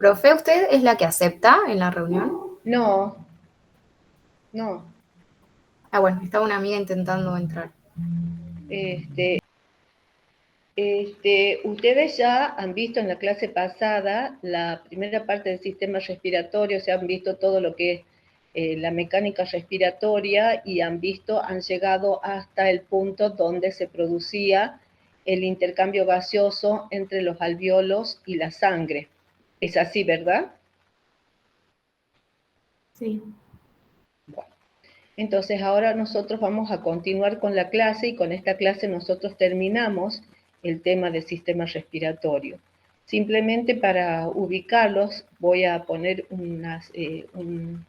Profe, ¿usted es la que acepta en la reunión? No, no. Ah, bueno, estaba una amiga intentando entrar. Este, ustedes ya han visto en la clase pasada la primera parte del sistema respiratorio, se han visto todo lo que es la mecánica respiratoria y han llegado hasta el punto donde se producía el intercambio gaseoso entre los alvéolos y la sangre. Es así, ¿verdad? Sí. Bueno. Entonces ahora nosotros vamos a continuar con la clase y con esta clase nosotros terminamos el tema del sistema respiratorio. Simplemente para ubicarlos voy a poner un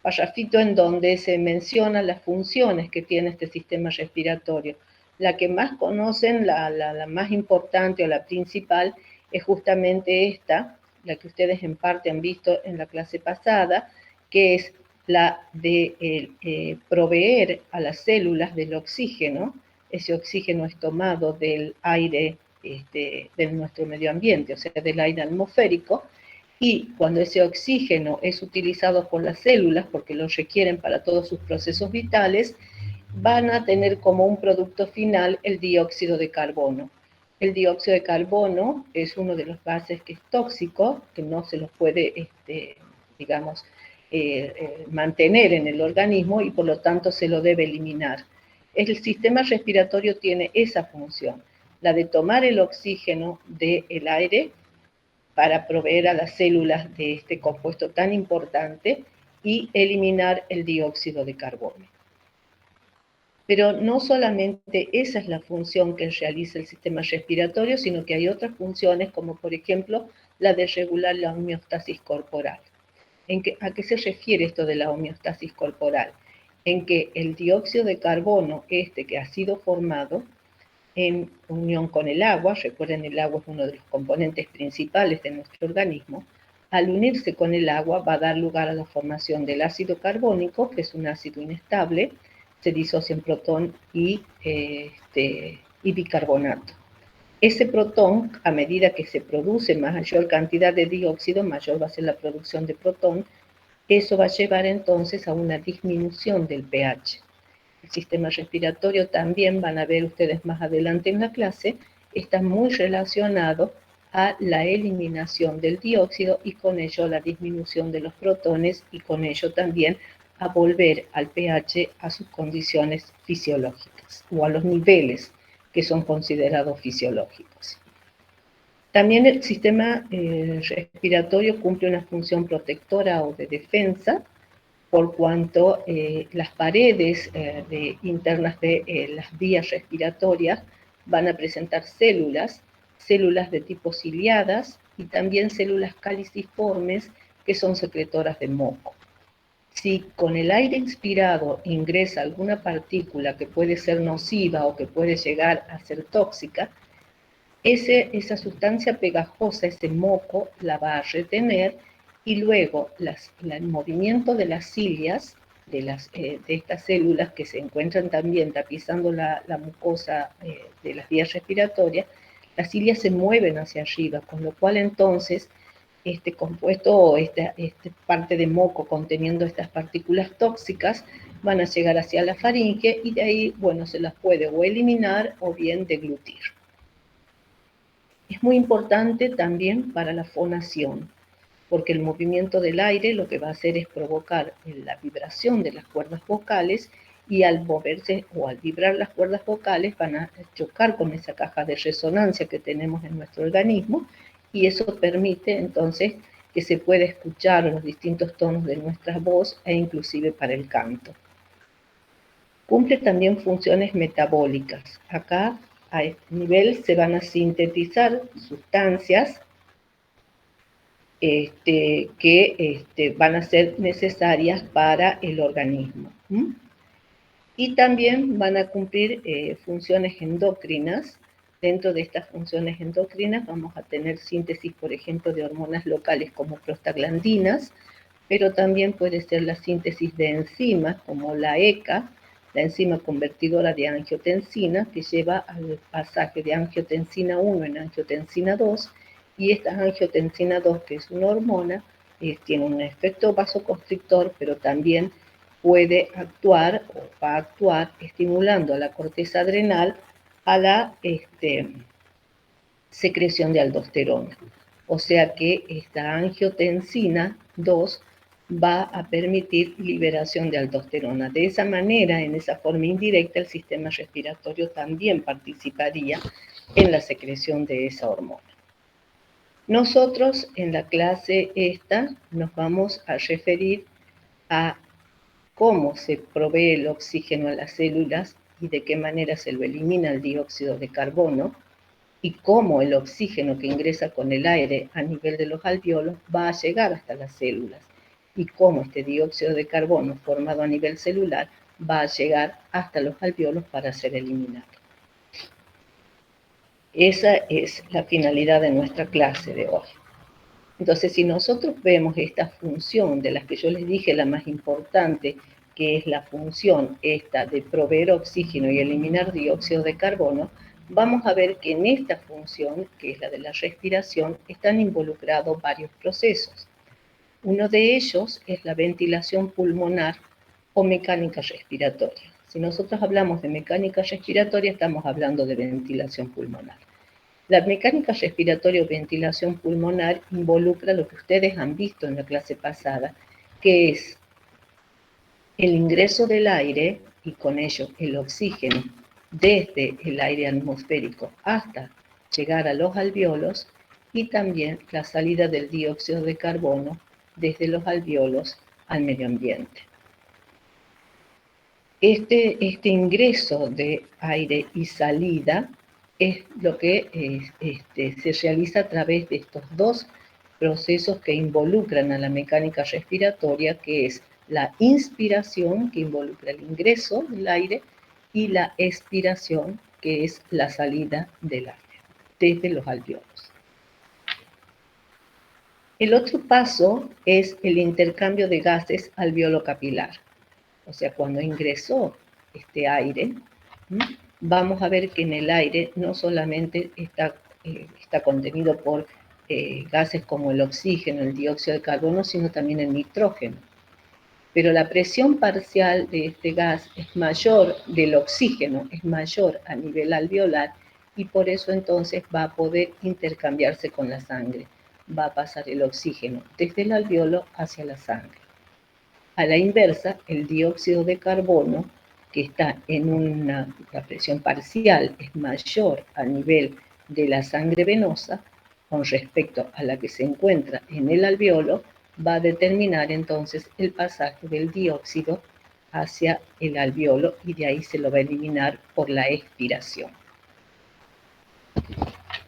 párrafito en donde se mencionan las funciones que tiene este sistema respiratorio. La que más conocen, la más importante o la principal, es justamente esta, la que ustedes en parte han visto en la clase pasada, que es la de proveer a las células del oxígeno. Ese oxígeno es tomado del aire de nuestro medio ambiente, o sea, del aire atmosférico, y cuando ese oxígeno es utilizado por las células, porque lo requieren para todos sus procesos vitales, van a tener como un producto final el dióxido de carbono. El dióxido de carbono es uno de los gases que es tóxico, que no se los puede, digamos, mantener en el organismo y por lo tanto se lo debe eliminar. El sistema respiratorio tiene esa función, la de tomar el oxígeno del aire para proveer a las células de este compuesto tan importante y eliminar el dióxido de carbono. Pero no solamente esa es la función que realiza el sistema respiratorio, sino que hay otras funciones, como por ejemplo la de regular la homeostasis corporal. ¿A qué se refiere esto de la homeostasis corporal? En que el dióxido de carbono, que ha sido formado en unión con el agua, recuerden el agua es uno de los componentes principales de nuestro organismo, al unirse con el agua va a dar lugar a la formación del ácido carbónico, que es un ácido inestable, se disocia en protón y bicarbonato. Ese protón, a medida que se produce mayor cantidad de dióxido, mayor va a ser la producción de protón, eso va a llevar entonces a una disminución del pH. El sistema respiratorio también, van a ver ustedes más adelante en la clase, está muy relacionado a la eliminación del dióxido y con ello la disminución de los protones y con ello también a volver al pH a sus condiciones fisiológicas o a los niveles que son considerados fisiológicos. También el sistema respiratorio cumple una función protectora o de defensa por cuanto las paredes internas de las vías respiratorias van a presentar células de tipo ciliadas y también células caliciformes que son secretoras de moco. Si con el aire inspirado ingresa alguna partícula que puede ser nociva o que puede llegar a ser tóxica, esa sustancia pegajosa, ese moco, la va a retener y luego el movimiento de las cilias, de estas células que se encuentran también tapizando la mucosa de las vías respiratorias, las cilias se mueven hacia arriba, con lo cual entonces este compuesto o esta parte de moco conteniendo estas partículas tóxicas van a llegar hacia la faringe y de ahí, bueno, se las puede o eliminar o bien deglutir. Es muy importante también para la fonación, porque el movimiento del aire lo que va a hacer es provocar la vibración de las cuerdas vocales y al moverse o al vibrar las cuerdas vocales van a chocar con esa caja de resonancia que tenemos en nuestro organismo y eso permite entonces que se pueda escuchar los distintos tonos de nuestra voz e inclusive para el canto. Cumple también funciones metabólicas. Acá a este nivel se van a sintetizar sustancias que van a ser necesarias para el organismo. Y también van a cumplir funciones endocrinas. Dentro de estas funciones endocrinas vamos a tener síntesis, por ejemplo, de hormonas locales como prostaglandinas, pero también puede ser la síntesis de enzimas como la ECA, la enzima convertidora de angiotensina, que lleva al pasaje de angiotensina 1 en angiotensina 2 Y esta angiotensina 2, que es una hormona, tiene un efecto vasoconstrictor, pero también puede actuar o va a actuar estimulando a la corteza adrenal a la secreción de aldosterona. O sea que esta angiotensina 2 va a permitir liberación de aldosterona. De esa manera, en esa forma indirecta, el sistema respiratorio también participaría en la secreción de esa hormona. Nosotros en la clase esta nos vamos a referir a cómo se provee el oxígeno a las células y de qué manera se lo elimina el dióxido de carbono, y cómo el oxígeno que ingresa con el aire a nivel de los alveolos va a llegar hasta las células, y cómo este dióxido de carbono formado a nivel celular va a llegar hasta los alveolos para ser eliminado. Esa es la finalidad de nuestra clase de hoy. Entonces, si nosotros vemos esta función de las que yo les dije, la más importante, que es la función esta de proveer oxígeno y eliminar dióxido de carbono, vamos a ver que en esta función, que es la de la respiración, están involucrados varios procesos. Uno de ellos es la ventilación pulmonar o mecánica respiratoria. Si nosotros hablamos de mecánica respiratoria, estamos hablando de ventilación pulmonar. La mecánica respiratoria o ventilación pulmonar involucra lo que ustedes han visto en la clase pasada, que es el ingreso del aire y con ello el oxígeno desde el aire atmosférico hasta llegar a los alveolos, y también la salida del dióxido de carbono desde los alveolos al medio ambiente. Este ingreso de aire y salida es lo que se realiza a través de estos dos procesos que involucran a la mecánica respiratoria, que es la inspiración, que involucra el ingreso del aire, y la expiración, que es la salida del aire desde los alveolos. El otro paso es el intercambio de gases alveolo-capilar. O sea, cuando ingresó este aire, vamos a ver que en el aire no solamente está contenido por gases como el oxígeno, el dióxido de carbono, sino también el nitrógeno. Pero la presión parcial de este gas es mayor, del oxígeno, es mayor a nivel alveolar, y por eso entonces va a poder intercambiarse con la sangre. Va a pasar el oxígeno desde el alveolo hacia la sangre. A la inversa, el dióxido de carbono, que está en la presión parcial, es mayor a nivel de la sangre venosa con respecto a la que se encuentra en el alveolo, va a determinar entonces el pasaje del dióxido hacia el alveolo, y de ahí se lo va a eliminar por la expiración.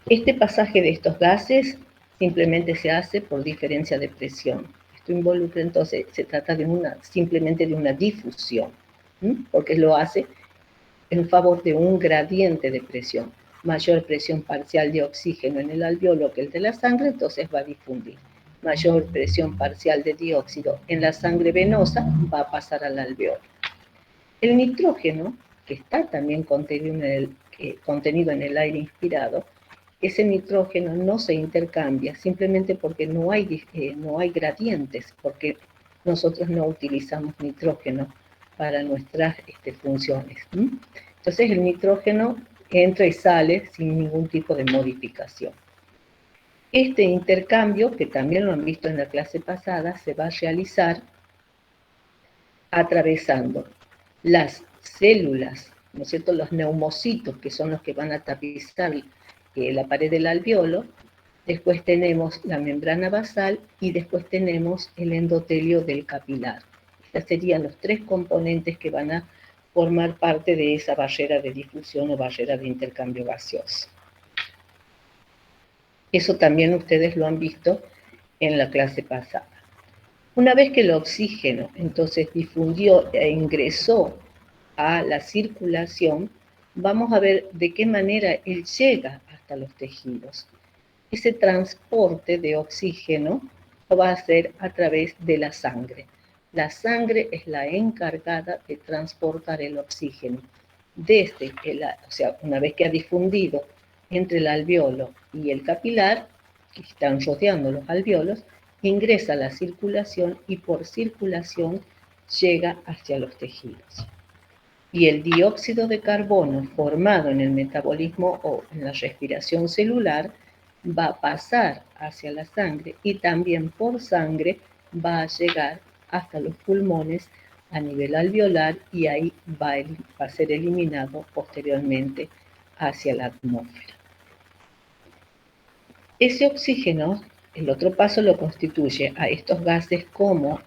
Este pasaje de estos gases simplemente se hace por diferencia de presión. Esto involucra entonces, se trata simplemente de una difusión, porque lo hace en favor de un gradiente de presión. Mayor presión parcial de oxígeno en el alveolo que el de la sangre, entonces va a difundir. Mayor presión parcial de dióxido en la sangre venosa, va a pasar al alveolo. El nitrógeno, que está también contenido en el aire inspirado, ese nitrógeno no se intercambia simplemente porque no hay gradientes, porque nosotros no utilizamos nitrógeno para nuestras funciones. Entonces el nitrógeno entra y sale sin ningún tipo de modificación. Este intercambio, que también lo han visto en la clase pasada, se va a realizar atravesando las células, ¿no es cierto?, los neumocitos, que son los que van a tapizar la pared del alveolo. Después tenemos la membrana basal y después tenemos el endotelio del capilar. Estos serían los tres componentes que van a formar parte de esa barrera de difusión o barrera de intercambio gaseoso. Eso también ustedes lo han visto en la clase pasada. Una vez que el oxígeno entonces difundió e ingresó a la circulación, vamos a ver de qué manera él llega hasta los tejidos. Ese transporte de oxígeno lo va a hacer a través de la sangre. La sangre es la encargada de transportar el oxígeno desde una vez que ha difundido entre el alveolo y el capilar, que están rodeando los alvéolos, ingresa a la circulación y por circulación llega hacia los tejidos. Y el dióxido de carbono formado en el metabolismo o en la respiración celular va a pasar hacia la sangre y también por sangre va a llegar hasta los pulmones a nivel alveolar y ahí va a ser eliminado posteriormente hacia la atmósfera. Ese oxígeno, el otro paso lo constituye a estos gases como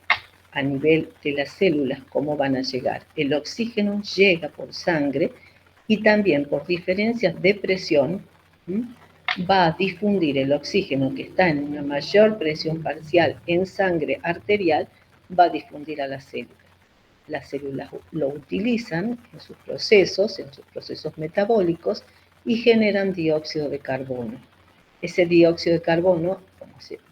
a nivel de las células, cómo van a llegar. El oxígeno llega por sangre y también por diferencias de presión va a difundir el oxígeno que está en una mayor presión parcial en sangre arterial, va a difundir a las células. Las células lo utilizan en sus procesos metabólicos y generan dióxido de carbono. Ese dióxido de carbono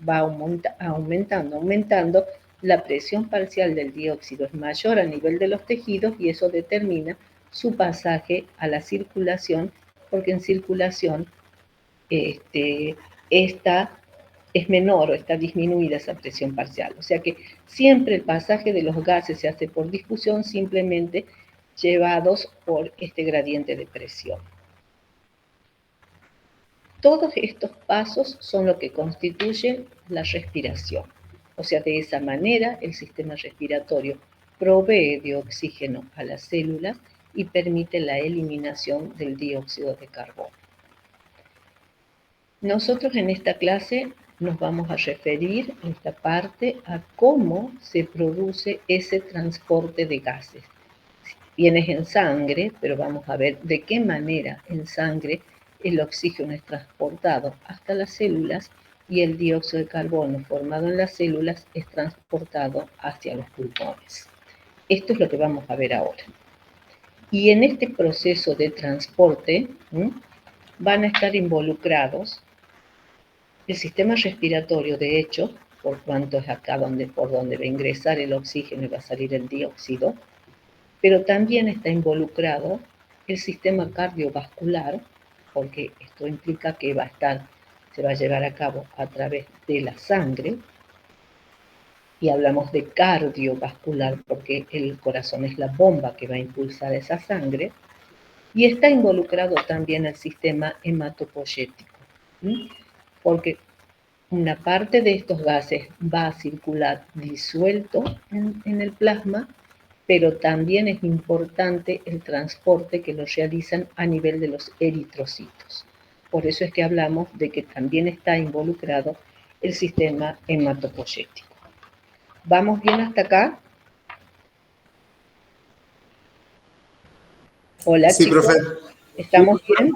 va aumentando, la presión parcial del dióxido es mayor a nivel de los tejidos y eso determina su pasaje a la circulación, porque en circulación esta es menor o está disminuida esa presión parcial. O sea que siempre el pasaje de los gases se hace por difusión, simplemente llevados por este gradiente de presión. Todos estos pasos son lo que constituyen la respiración. O sea, de esa manera el sistema respiratorio provee de oxígeno a las células y permite la eliminación del dióxido de carbono. Nosotros en esta clase nos vamos a referir en esta parte a cómo se produce ese transporte de gases. Viene en sangre, pero vamos a ver de qué manera en sangre el oxígeno es transportado hasta las células y el dióxido de carbono formado en las células es transportado hacia los pulmones. Esto es lo que vamos a ver ahora. Y en este proceso de transporte van a estar involucrados el sistema respiratorio, de hecho, por cuanto es acá por donde va a ingresar el oxígeno y va a salir el dióxido, pero también está involucrado el sistema cardiovascular, porque esto implica que se va a llevar a cabo a través de la sangre, y hablamos de cardiovascular porque el corazón es la bomba que va a impulsar esa sangre, y está involucrado también el sistema hematopoyético, porque una parte de estos gases va a circular disuelto en el plasma, pero también es importante el transporte que lo realizan a nivel de los eritrocitos. Por eso es que hablamos de que también está involucrado el sistema hematopoyético. ¿Vamos bien hasta acá? Hola, sí, chicos. profe. ¿Estamos bien?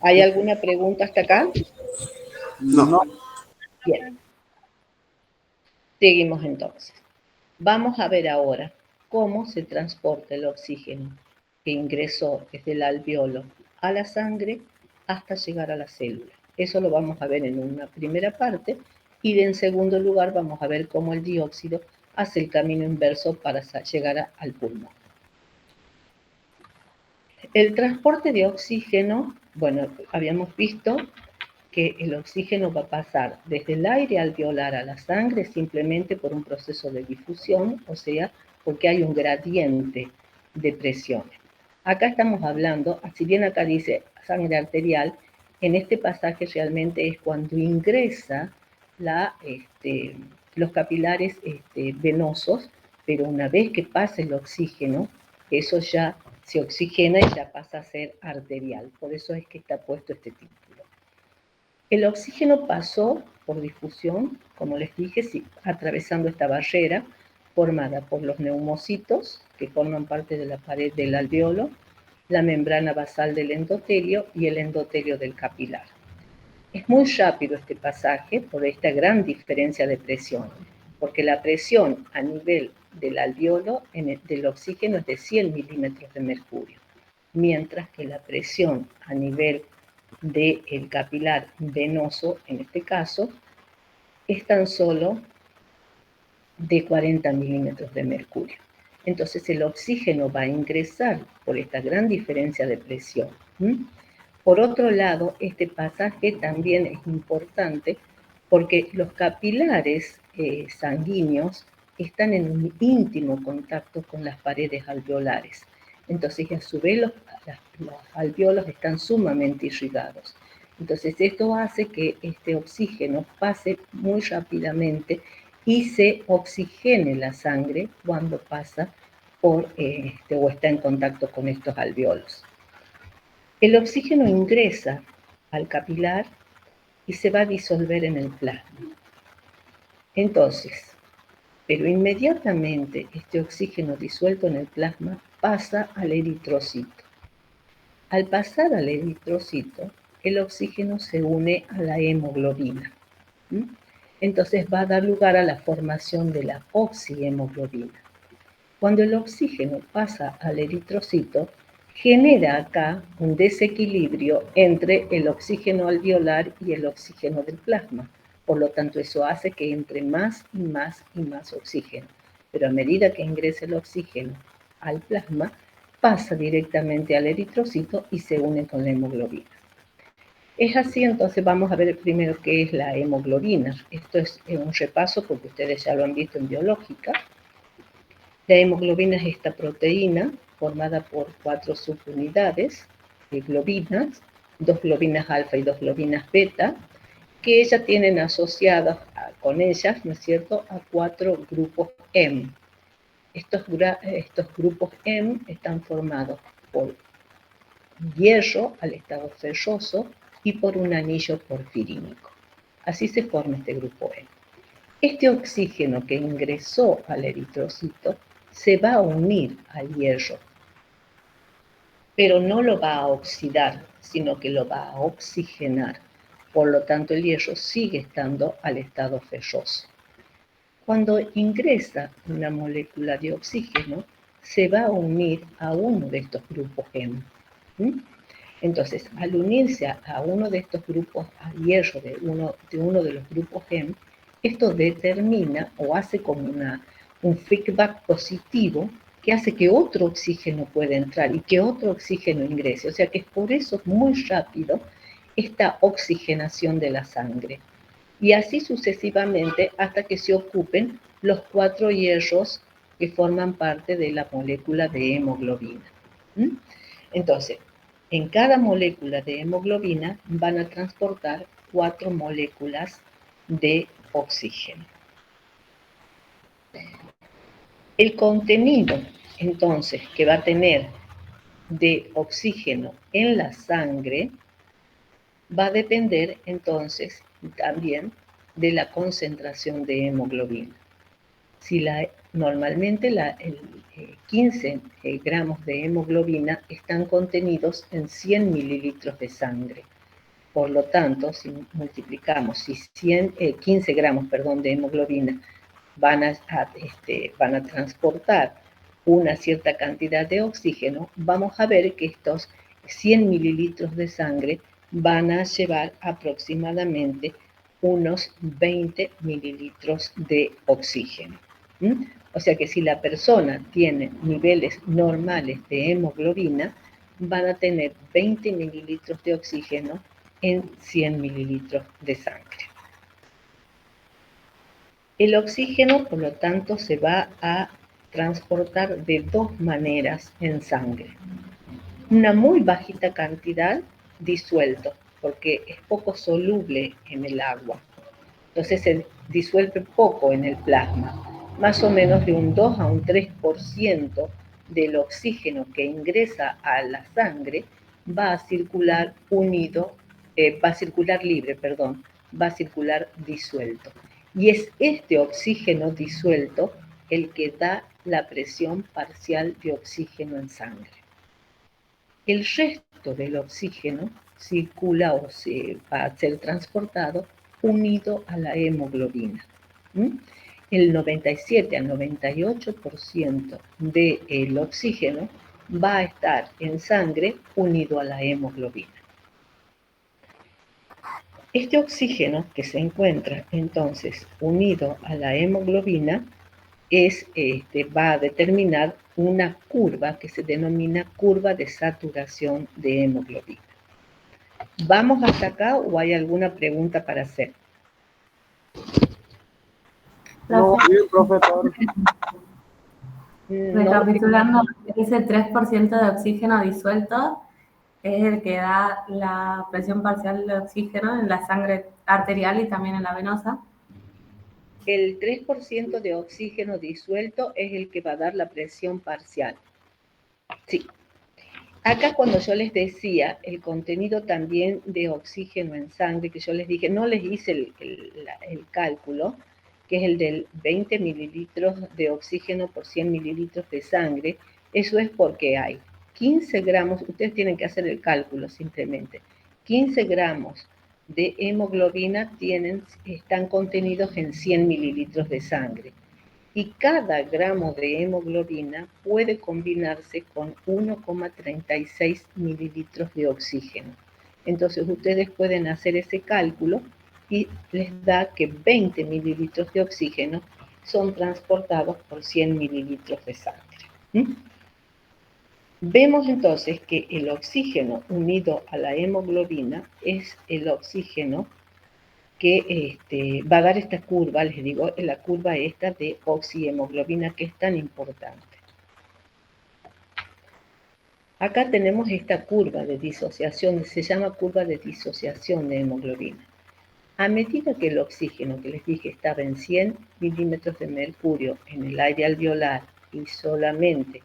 ¿Hay alguna pregunta hasta acá? No. Bien. Seguimos entonces. Vamos a ver ahora cómo se transporta el oxígeno que ingresó desde el alveolo a la sangre hasta llegar a la célula. Eso lo vamos a ver en una primera parte y en segundo lugar vamos a ver cómo el dióxido hace el camino inverso para llegar al pulmón. El transporte de oxígeno, bueno, habíamos visto que el oxígeno va a pasar desde el aire alveolar a la sangre simplemente por un proceso de difusión, o sea, porque hay un gradiente de presiones. Acá estamos hablando, si bien acá dice sangre arterial, en este pasaje realmente es cuando ingresa los capilares venosos, pero una vez que pasa el oxígeno, eso ya se oxigena y ya pasa a ser arterial. Por eso es que está puesto este título. El oxígeno pasó por difusión, como les dije, atravesando esta barrera formada por los neumocitos, que forman parte de la pared del alveolo, la membrana basal del endotelio y el endotelio del capilar. Es muy rápido este pasaje por esta gran diferencia de presión, porque la presión a nivel del alveolo del oxígeno es de 100 milímetros de mercurio, mientras que la presión a nivel del capilar venoso, en este caso, es tan solo de 40 milímetros de mercurio. Entonces el oxígeno va a ingresar por esta gran diferencia de presión. Por otro lado, este pasaje también es importante porque los capilares sanguíneos están en un íntimo contacto con las paredes alveolares. Entonces, a su vez, los alveolos están sumamente irrigados. Entonces, esto hace que este oxígeno pase muy rápidamente y se oxigene la sangre cuando pasa por o está en contacto con estos alveolos. El oxígeno ingresa al capilar y se va a disolver en el plasma. Entonces, pero inmediatamente este oxígeno disuelto en el plasma pasa al eritrocito. Al pasar al eritrocito, el oxígeno se une a la hemoglobina. Entonces va a dar lugar a la formación de la oxihemoglobina. Cuando el oxígeno pasa al eritrocito, genera acá un desequilibrio entre el oxígeno alveolar y el oxígeno del plasma. Por lo tanto, eso hace que entre más y más y más oxígeno. Pero a medida que ingresa el oxígeno al plasma, pasa directamente al eritrocito y se une con la hemoglobina. Es así, entonces vamos a ver primero qué es la hemoglobina. Esto es un repaso porque ustedes ya lo han visto en biológica. La hemoglobina es esta proteína formada por 4 subunidades de globinas, 2 globinas alfa y 2 globinas beta, que ellas tienen asociadas con ellas, ¿no es cierto?, a 4 grupos M. Estos grupos M están formados por hierro al estado ferroso y por un anillo porfirínico. Así se forma este grupo M. Este oxígeno que ingresó al eritrocito se va a unir al hierro, pero no lo va a oxidar, sino que lo va a oxigenar. Por lo tanto, el hierro sigue estando al estado ferroso. Cuando ingresa una molécula de oxígeno, se va a unir a uno de estos grupos M. Entonces, al unirse a uno de estos grupos, al hierro de uno de los grupos M, esto determina o hace como un feedback positivo que hace que otro oxígeno pueda entrar y que otro oxígeno ingrese. O sea que es por eso muy rápido esta oxigenación de la sangre. Y así sucesivamente hasta que se ocupen los 4 hierros que forman parte de la molécula de hemoglobina. Entonces, en cada molécula de hemoglobina van a transportar 4 moléculas de oxígeno. El contenido, entonces, que va a tener de oxígeno en la sangre va a depender, entonces, también de la concentración de hemoglobina. Normalmente 15 gramos de hemoglobina están contenidos en 100 mililitros de sangre. Por lo tanto, si multiplicamos, si 15 gramos de hemoglobina van a transportar una cierta cantidad de oxígeno, vamos a ver que estos 100 mililitros de sangre van a llevar aproximadamente unos 20 mililitros de oxígeno. O sea que si la persona tiene niveles normales de hemoglobina, van a tener 20 mililitros de oxígeno en 100 mililitros de sangre. El oxígeno, por lo tanto, se va a transportar de 2 maneras en sangre. Una muy bajita cantidad disuelto, porque es poco soluble en el agua. Entonces se disuelve poco en el plasma. Más o menos de un 2 a un 3% del oxígeno que ingresa a la sangre va a circular va a circular disuelto. Y es este oxígeno disuelto el que da la presión parcial de oxígeno en sangre. El resto del oxígeno circula o va a ser transportado unido a la hemoglobina. El 97 al 98% del oxígeno va a estar en sangre unido a la hemoglobina. Este oxígeno que se encuentra entonces unido a la hemoglobina va a determinar una curva que se denomina curva de saturación de hemoglobina. ¿Vamos hasta acá o hay alguna pregunta para hacer? No, Profe, bien, profesor. No, recapitulando, ese 3% de oxígeno disuelto es el que da la presión parcial de oxígeno en la sangre arterial y también en la venosa. el 3% de oxígeno disuelto es el que va a dar la presión parcial. Sí. Acá cuando yo les decía el contenido también de oxígeno en sangre, que yo les dije, no les hice el cálculo, que es el del 20 mililitros de oxígeno por 100 mililitros de sangre, eso es porque hay 15 gramos, ustedes tienen que hacer el cálculo simplemente, 15 gramos de hemoglobina están contenidos en 100 mililitros de sangre. Y cada gramo de hemoglobina puede combinarse con 1,36 mililitros de oxígeno. Entonces ustedes pueden hacer ese cálculo y les da que 20 mililitros de oxígeno son transportados por 100 mililitros de sangre. Vemos entonces que el oxígeno unido a la hemoglobina es el oxígeno que va a dar esta curva, les digo, la curva esta de oxihemoglobina que es tan importante. Acá tenemos esta curva de disociación, se llama curva de disociación de hemoglobina. A medida que el oxígeno, que les dije, estaba en 100 milímetros de mercurio en el aire alveolar y solamente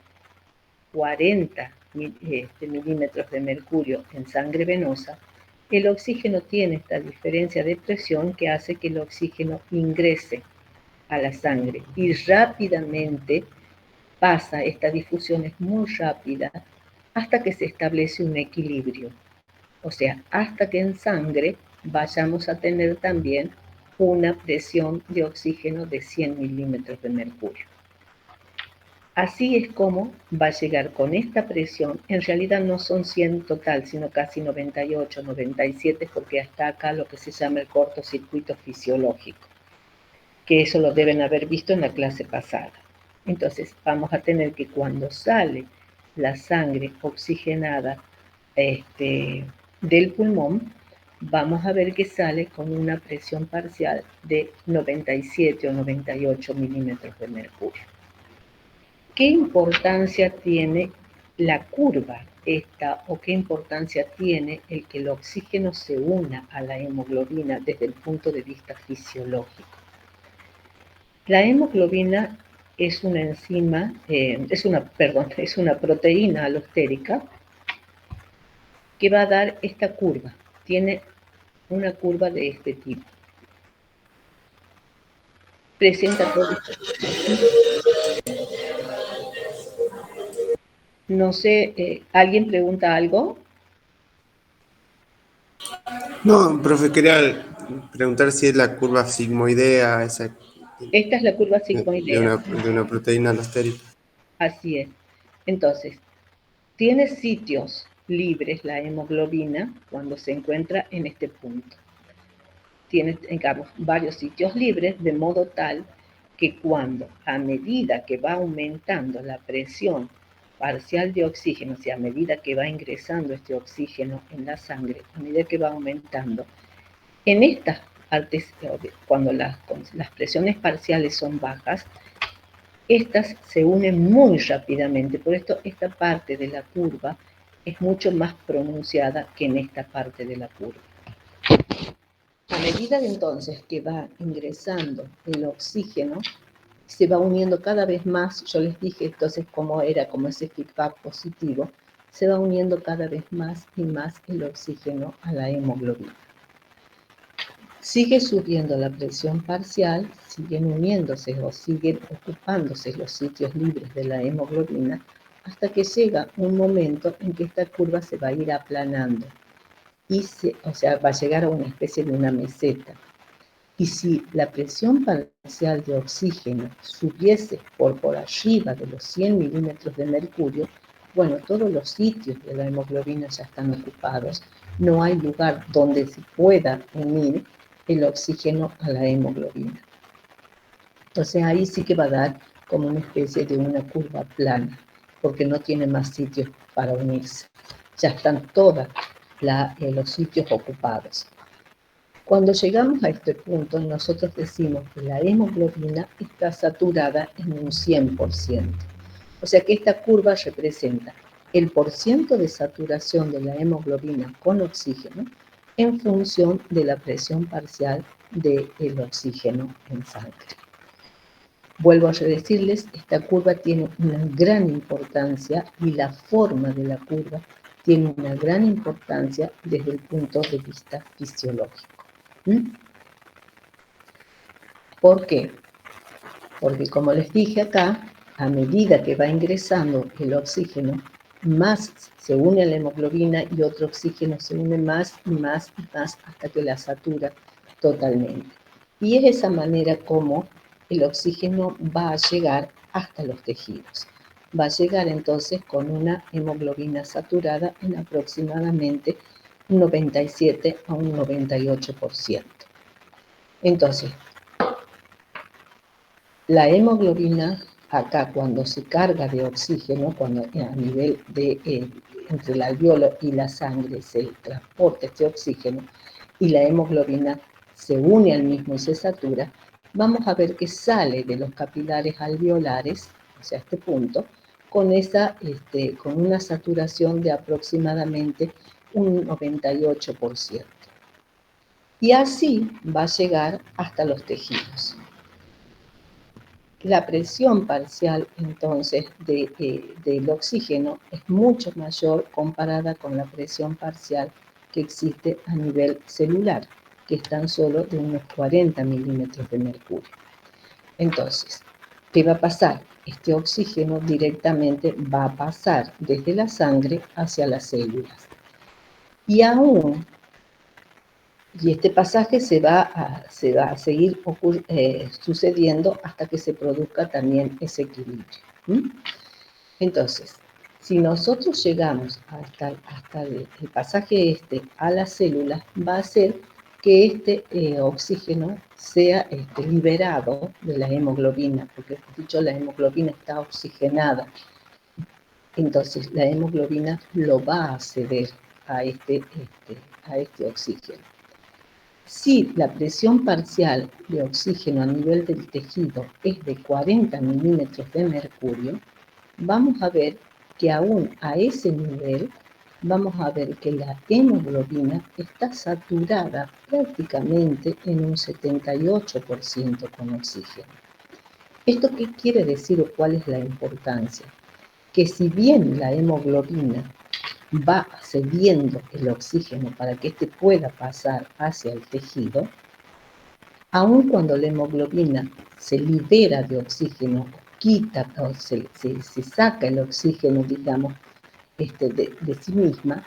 40 milímetros de mercurio en sangre venosa, el oxígeno tiene esta diferencia de presión que hace que el oxígeno ingrese a la sangre y rápidamente pasa, esta difusión es muy rápida hasta que se establece un equilibrio. O sea, hasta que en sangre vayamos a tener también una presión de oxígeno de 100 milímetros de mercurio. Así es como va a llegar con esta presión, en realidad no son 100 total, sino casi 98, 97, porque está acá lo que se llama el cortocircuito fisiológico, que eso lo deben haber visto en la clase pasada. Entonces vamos a tener que cuando sale la sangre oxigenada del pulmón, vamos a ver que sale con una presión parcial de 97 o 98 milímetros de mercurio. ¿Qué importancia tiene la curva esta o qué importancia tiene el que el oxígeno se una a la hemoglobina desde el punto de vista fisiológico? La hemoglobina es una enzima, es una proteína alostérica que va a dar esta curva. Tiene una curva de este tipo. Presenta todo esto. No sé, ¿alguien pregunta algo? No, profe, quería preguntar si es la curva sigmoidea, esa Esta es la curva de sigmoidea. una proteína alostérica. Así es. Entonces, tiene sitios libres la hemoglobina cuando se encuentra en este punto. Tiene, digamos, varios sitios libres, de modo tal que cuando, a medida que va aumentando la presión parcial de oxígeno, o sea, a medida que va ingresando este oxígeno en la sangre, a medida que va aumentando, en estas partes, cuando las presiones parciales son bajas, estas se unen muy rápidamente. Por esto, esta parte de la curva es mucho más pronunciada que en esta parte de la curva. A medida de entonces que va ingresando el oxígeno, se va uniendo cada vez más, yo les dije entonces cómo era, como ese feedback positivo, se va uniendo cada vez más y más el oxígeno a la hemoglobina. Sigue subiendo la presión parcial, siguen uniéndose o siguen ocupándose los sitios libres de la hemoglobina, hasta que llega un momento en que esta curva se va a ir aplanando. O sea, va a llegar a una especie de una meseta. Y si la presión parcial de oxígeno subiese por arriba de los 100 milímetros de mercurio, bueno, todos los sitios de la hemoglobina ya están ocupados. No hay lugar donde se pueda unir el oxígeno a la hemoglobina. Entonces ahí sí que va a dar como una especie de una curva plana, porque no tiene más sitios para unirse. Ya están todos los sitios ocupados. Cuando llegamos a este punto, nosotros decimos que la hemoglobina está saturada en un 100%. O sea que esta curva representa el porciento de saturación de la hemoglobina con oxígeno en función de la presión parcial del oxígeno en sangre. Vuelvo a decirles, esta curva tiene una gran importancia y la forma de la curva tiene una gran importancia desde el punto de vista fisiológico. ¿Por qué? Porque como les dije acá, a medida que va ingresando el oxígeno, más se une a la hemoglobina y otro oxígeno se une más y más y más hasta que la satura totalmente. Y es esa manera como el oxígeno va a llegar hasta los tejidos. Va a llegar entonces con una hemoglobina saturada en aproximadamente un 97 a un 98%. Entonces, la hemoglobina acá cuando se carga de oxígeno, cuando a nivel de entre el alveolo y la sangre se transporta este oxígeno y la hemoglobina se une al mismo y se satura, vamos a ver que sale de los capilares alveolares, o sea, este punto, con una saturación de aproximadamente un 98%. Y así va a llegar hasta los tejidos. La presión parcial, entonces, del oxígeno es mucho mayor comparada con la presión parcial que existe a nivel celular, que es tan solo de unos 40 milímetros de mercurio. Entonces, ¿qué va a pasar? Este oxígeno directamente va a pasar desde la sangre hacia las células. Y este pasaje se va a seguir sucediendo hasta que se produzca también ese equilibrio. Entonces, si nosotros llegamos hasta el pasaje a las células, va a hacer que este oxígeno sea liberado de la hemoglobina, porque dicho, la hemoglobina está oxigenada. Entonces, la hemoglobina lo va a ceder a este oxígeno. Si la presión parcial de oxígeno a nivel del tejido es de 40 milímetros de mercurio, vamos a ver que aún a ese nivel, vamos a ver que la hemoglobina está saturada prácticamente en un 78% con oxígeno. ¿Esto qué quiere decir o cuál es la importancia? Que si bien la hemoglobina va cediendo el oxígeno para que éste pueda pasar hacia el tejido, aun cuando la hemoglobina se libera de oxígeno, quita o se saca el oxígeno, digamos, de sí misma,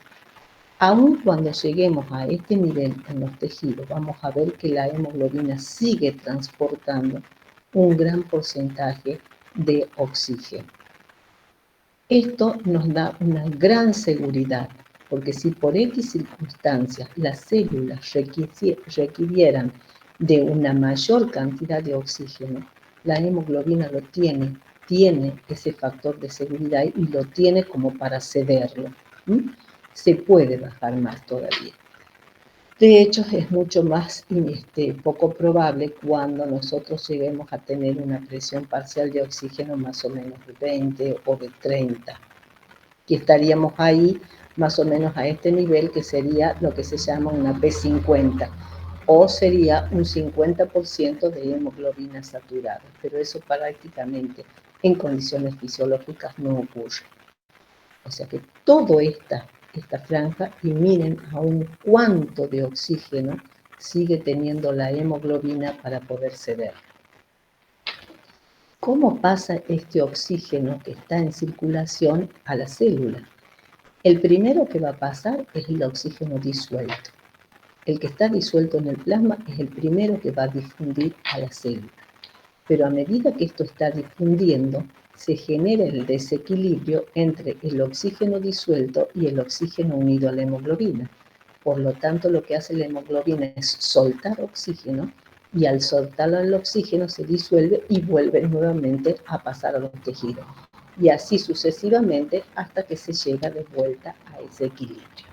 aun cuando lleguemos a este nivel en los tejidos, vamos a ver que la hemoglobina sigue transportando un gran porcentaje de oxígeno. Esto nos da una gran seguridad, porque si por X circunstancias las células requirieran de una mayor cantidad de oxígeno, la hemoglobina lo tiene ese factor de seguridad y lo tiene como para cederlo. Se puede bajar más todavía. De hecho, es mucho más poco probable cuando nosotros lleguemos a tener una presión parcial de oxígeno más o menos de 20 o de 30, que estaríamos ahí más o menos a este nivel, que sería lo que se llama una P50, o sería un 50% de hemoglobina saturada, pero eso prácticamente en condiciones fisiológicas no ocurre. O sea que toda esta franja, y miren aún cuánto de oxígeno sigue teniendo la hemoglobina para poder ceder. ¿Cómo pasa este oxígeno que está en circulación a la célula? El primero que va a pasar es el oxígeno disuelto. El que está disuelto en el plasma es el primero que va a difundir a la célula. Pero a medida que esto está difundiendo, se genera el desequilibrio entre el oxígeno disuelto y el oxígeno unido a la hemoglobina. Por lo tanto, lo que hace la hemoglobina es soltar oxígeno, y al soltar el oxígeno se disuelve y vuelve nuevamente a pasar a los tejidos. Y así sucesivamente hasta que se llega de vuelta a ese equilibrio.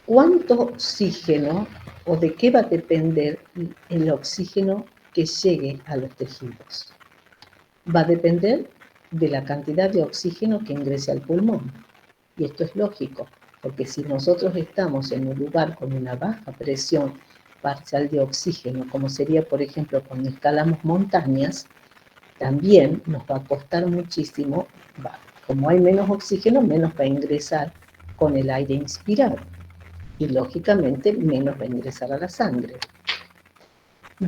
¿Cuánto oxígeno o de qué va a depender el oxígeno que llegue a los tejidos? Va a depender de la cantidad de oxígeno que ingrese al pulmón. Y esto es lógico, porque si nosotros estamos en un lugar con una baja presión parcial de oxígeno, como sería, por ejemplo, cuando escalamos montañas, también nos va a costar muchísimo, como hay menos oxígeno, menos va a ingresar con el aire inspirado. Y lógicamente menos va a ingresar a la sangre.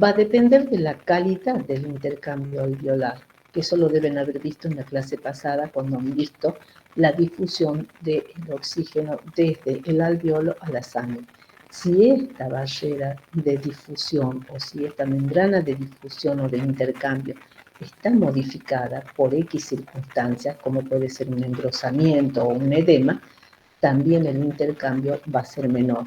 Va a depender de la calidad del intercambio alveolar, que eso lo deben haber visto en la clase pasada cuando han visto la difusión del oxígeno desde el alveolo a la sangre. Si esta barrera de difusión o si esta membrana de difusión o de intercambio está modificada por X circunstancias, como puede ser un engrosamiento o un edema, también el intercambio va a ser menor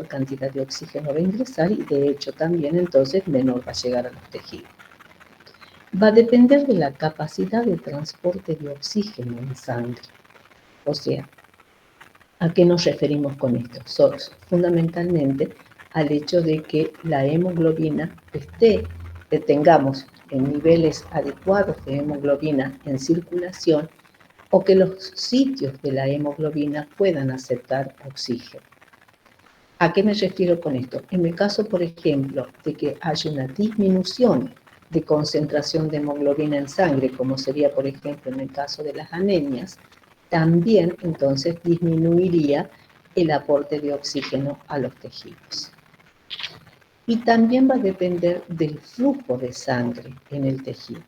cantidad de oxígeno va a ingresar y de hecho también entonces menor va a llegar a los tejidos. Va a depender de la capacidad de transporte de oxígeno en sangre. O sea, ¿a qué nos referimos con esto? Fundamentalmente al hecho de que la hemoglobina tengamos en niveles adecuados de hemoglobina en circulación o que los sitios de la hemoglobina puedan aceptar oxígeno. ¿A qué me refiero con esto? En el caso, por ejemplo, de que haya una disminución de concentración de hemoglobina en sangre, como sería, por ejemplo, en el caso de las anemias, también entonces disminuiría el aporte de oxígeno a los tejidos. Y también va a depender del flujo de sangre en el tejido,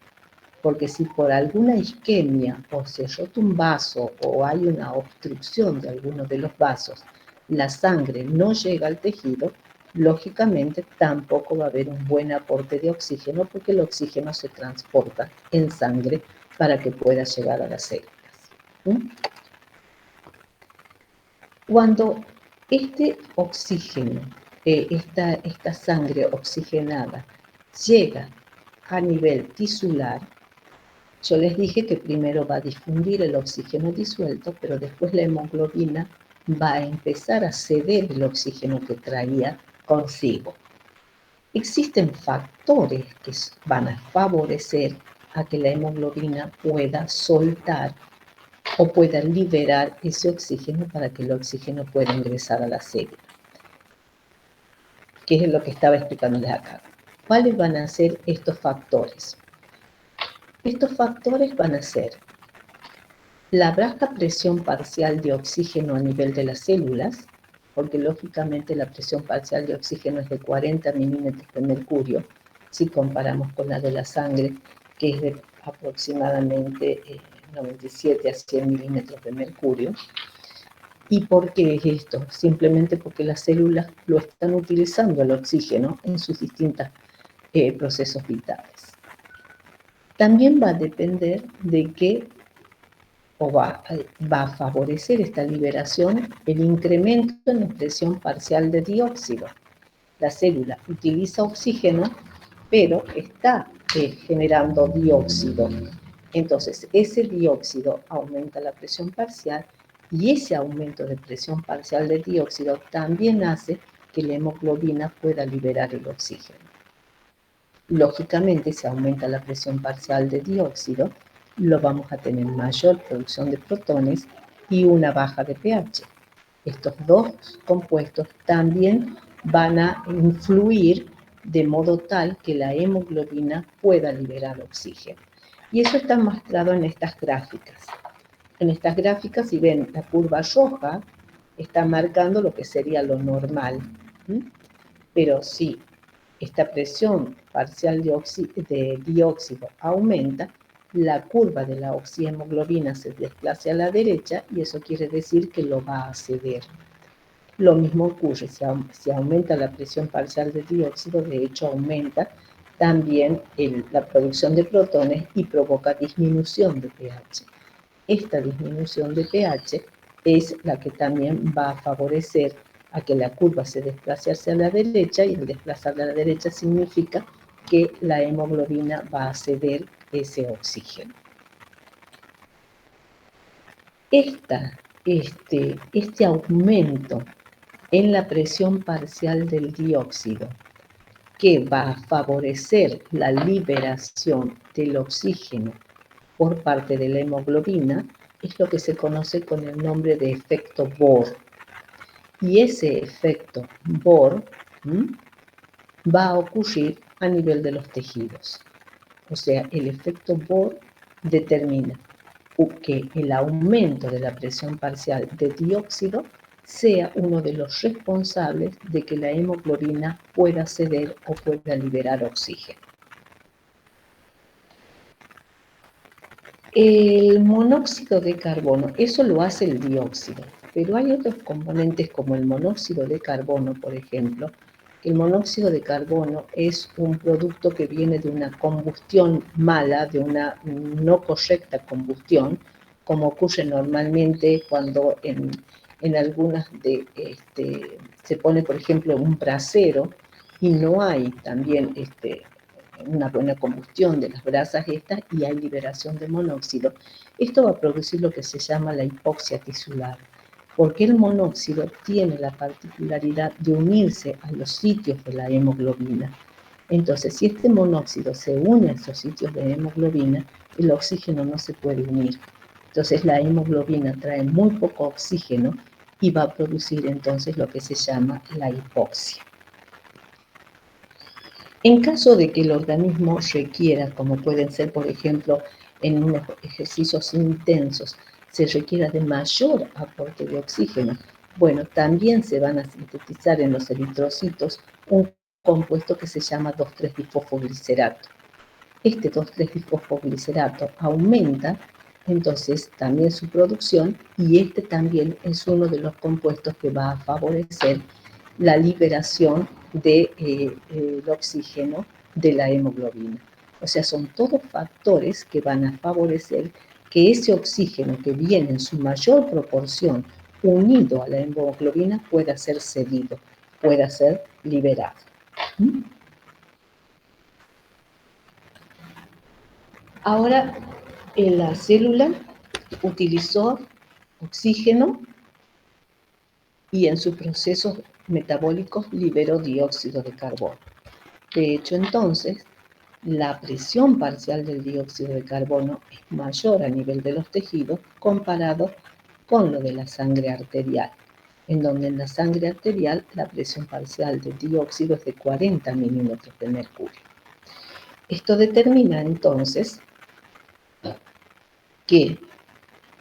porque si por alguna isquemia o se rota un vaso o hay una obstrucción de alguno de los vasos, la sangre no llega al tejido, lógicamente tampoco va a haber un buen aporte de oxígeno porque el oxígeno se transporta en sangre para que pueda llegar a las células. Cuando este oxígeno, esta sangre oxigenada llega a nivel tisular, yo les dije que primero va a difundir el oxígeno disuelto, pero después la hemoglobina va a empezar a ceder el oxígeno que traía consigo. Existen factores que van a favorecer a que la hemoglobina pueda soltar o pueda liberar ese oxígeno para que el oxígeno pueda ingresar a la célula. ¿Qué es lo que estaba explicándoles acá? ¿Cuáles van a ser estos factores? Estos factores van a ser la baja presión parcial de oxígeno a nivel de las células, porque lógicamente la presión parcial de oxígeno es de 40 milímetros de mercurio, si comparamos con la de la sangre, que es de aproximadamente 97 a 100 milímetros de mercurio. ¿Y por qué es esto? Simplemente porque las células lo están utilizando el oxígeno en sus distintos procesos vitales. También va a depender de que va a favorecer esta liberación el incremento en la presión parcial de dióxido. La célula utiliza oxígeno, pero está generando dióxido. Entonces, ese dióxido aumenta la presión parcial y ese aumento de presión parcial de dióxido también hace que la hemoglobina pueda liberar el oxígeno. Lógicamente, si aumenta la presión parcial de dióxido, lo vamos a tener mayor producción de protones y una baja de pH. Estos dos compuestos también van a influir de modo tal que la hemoglobina pueda liberar oxígeno. Y eso está mostrado en estas gráficas. En estas gráficas, si ven la curva roja, está marcando lo que sería lo normal. Pero si esta presión parcial de dióxido aumenta, la curva de la oxihemoglobina se desplaza a la derecha y eso quiere decir que lo va a ceder. Lo mismo ocurre si aumenta la presión parcial de dióxido, de hecho aumenta también la producción de protones y provoca disminución de pH. Esta disminución de pH es la que también va a favorecer a que la curva se desplace hacia la derecha y el desplazarla a la derecha significa que la hemoglobina va a ceder ese oxígeno. Este aumento en la presión parcial del dióxido, que va a favorecer la liberación del oxígeno por parte de la hemoglobina, es lo que se conoce con el nombre de efecto Bohr. Y ese efecto Bohr va a ocurrir a nivel de los tejidos. O sea, el efecto Bohr determina que el aumento de la presión parcial de dióxido sea uno de los responsables de que la hemoglobina pueda ceder o pueda liberar oxígeno. El monóxido de carbono, eso lo hace el dióxido, pero hay otros componentes como el monóxido de carbono, por ejemplo. El monóxido de carbono es un producto que viene de una combustión mala, de una no correcta combustión, como ocurre normalmente cuando en algunas se pone, por ejemplo, un brasero y no hay también una buena combustión de las brasas estas y hay liberación de monóxido. Esto va a producir lo que se llama la hipoxia tisular, porque el monóxido tiene la particularidad de unirse a los sitios de la hemoglobina. Entonces, si este monóxido se une a esos sitios de hemoglobina, el oxígeno no se puede unir. Entonces, la hemoglobina trae muy poco oxígeno y va a producir entonces lo que se llama la hipoxia. En caso de que el organismo requiera, como pueden ser, por ejemplo, en unos ejercicios intensos, se requiera de mayor aporte de oxígeno, bueno, también se van a sintetizar en los eritrocitos un compuesto que se llama 2,3-bisfosfoglicerato. Este 2,3-bisfosfoglicerato aumenta entonces también su producción y este también es uno de los compuestos que va a favorecer la liberación del oxígeno de la hemoglobina. O sea, son todos factores que van a favorecer que ese oxígeno que viene en su mayor proporción unido a la hemoglobina pueda ser cedido, pueda ser liberado. Ahora, la célula utilizó oxígeno y en sus procesos metabólicos liberó dióxido de carbono. De hecho, entonces, la presión parcial del dióxido de carbono es mayor a nivel de los tejidos comparado con lo de la sangre arterial, en donde en la sangre arterial la presión parcial del dióxido es de 40 milímetros de mercurio. Esto determina entonces que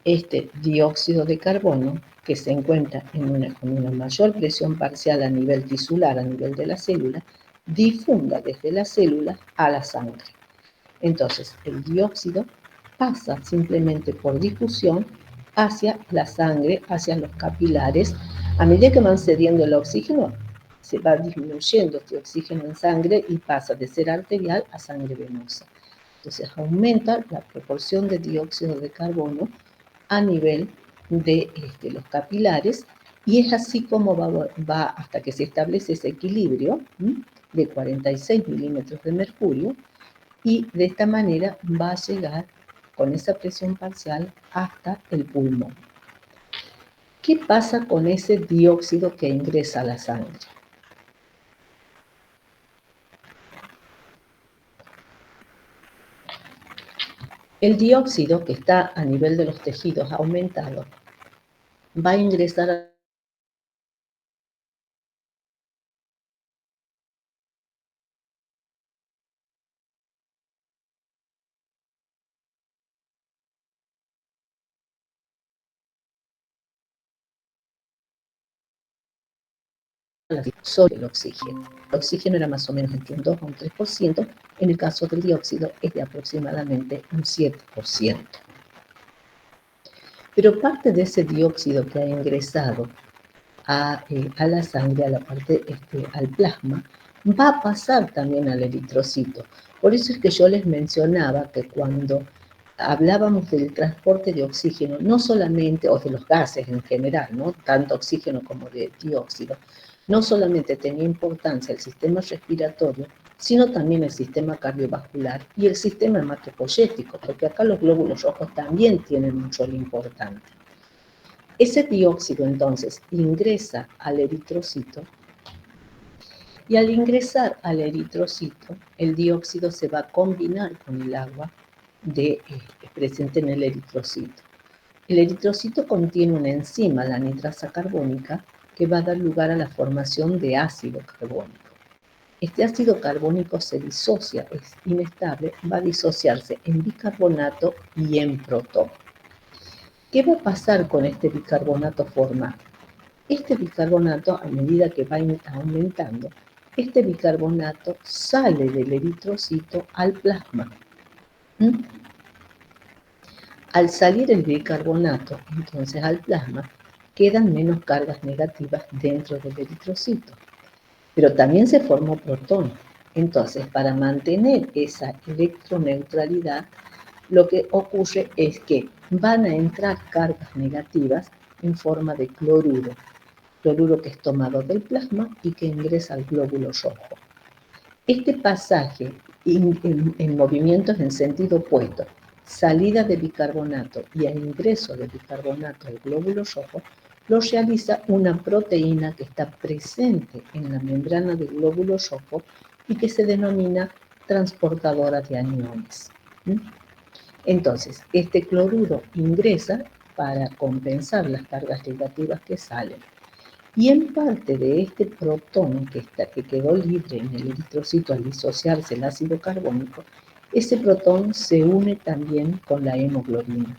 este dióxido de carbono, que se encuentra con una mayor presión parcial a nivel tisular, a nivel de la célula, difunda desde la célula a la sangre. Entonces, el dióxido pasa simplemente por difusión hacia la sangre, hacia los capilares. A medida que van cediendo el oxígeno, se va disminuyendo este oxígeno en sangre y pasa de ser arterial a sangre venosa. Entonces, aumenta la proporción de dióxido de carbono a nivel de los capilares y es así como va hasta que se establece ese equilibrio de 46 milímetros de mercurio y de esta manera va a llegar con esa presión parcial hasta el pulmón. ¿Qué pasa con ese dióxido que ingresa a la sangre? El dióxido que está a nivel de los tejidos aumentado va a ingresar a sobre el oxígeno. El oxígeno era más o menos entre un 2 a un 3%, en el caso del dióxido es de aproximadamente un 7%. Pero parte de ese dióxido que ha ingresado a la sangre, a la parte, al plasma, va a pasar también al eritrocito. Por eso es que yo les mencionaba que cuando hablábamos del transporte de oxígeno, no solamente, o de los gases en general, ¿no? Tanto oxígeno como de dióxido, no solamente tenía importancia el sistema respiratorio, sino también el sistema cardiovascular y el sistema hematopoyético, porque acá los glóbulos rojos también tienen un rol importante. Ese dióxido entonces ingresa al eritrocito y al ingresar al eritrocito, el dióxido se va a combinar con el agua presente en el eritrocito. El eritrocito contiene una enzima, la nitrasa carbónica, que va a dar lugar a la formación de ácido carbónico. Este ácido carbónico se disocia, es inestable, va a disociarse en bicarbonato y en protón. ¿Qué va a pasar con este bicarbonato formado? Este bicarbonato, a medida que va aumentando, este bicarbonato sale del eritrocito al plasma. Al salir el bicarbonato, entonces al plasma, quedan menos cargas negativas dentro del eritrocito. Pero también se formó protón. Entonces, para mantener esa electroneutralidad, lo que ocurre es que van a entrar cargas negativas en forma de cloruro que es tomado del plasma y que ingresa al glóbulo rojo. Este pasaje en movimientos en sentido opuesto, salida de bicarbonato y el ingreso de bicarbonato al glóbulo rojo, lo realiza una proteína que está presente en la membrana del glóbulo rojo y que se denomina transportadora de aniones. Entonces, este cloruro ingresa para compensar las cargas negativas que salen. Y en parte de este protón que quedó libre en el eritrocito al disociarse el ácido carbónico, ese protón se une también con la hemoglobina.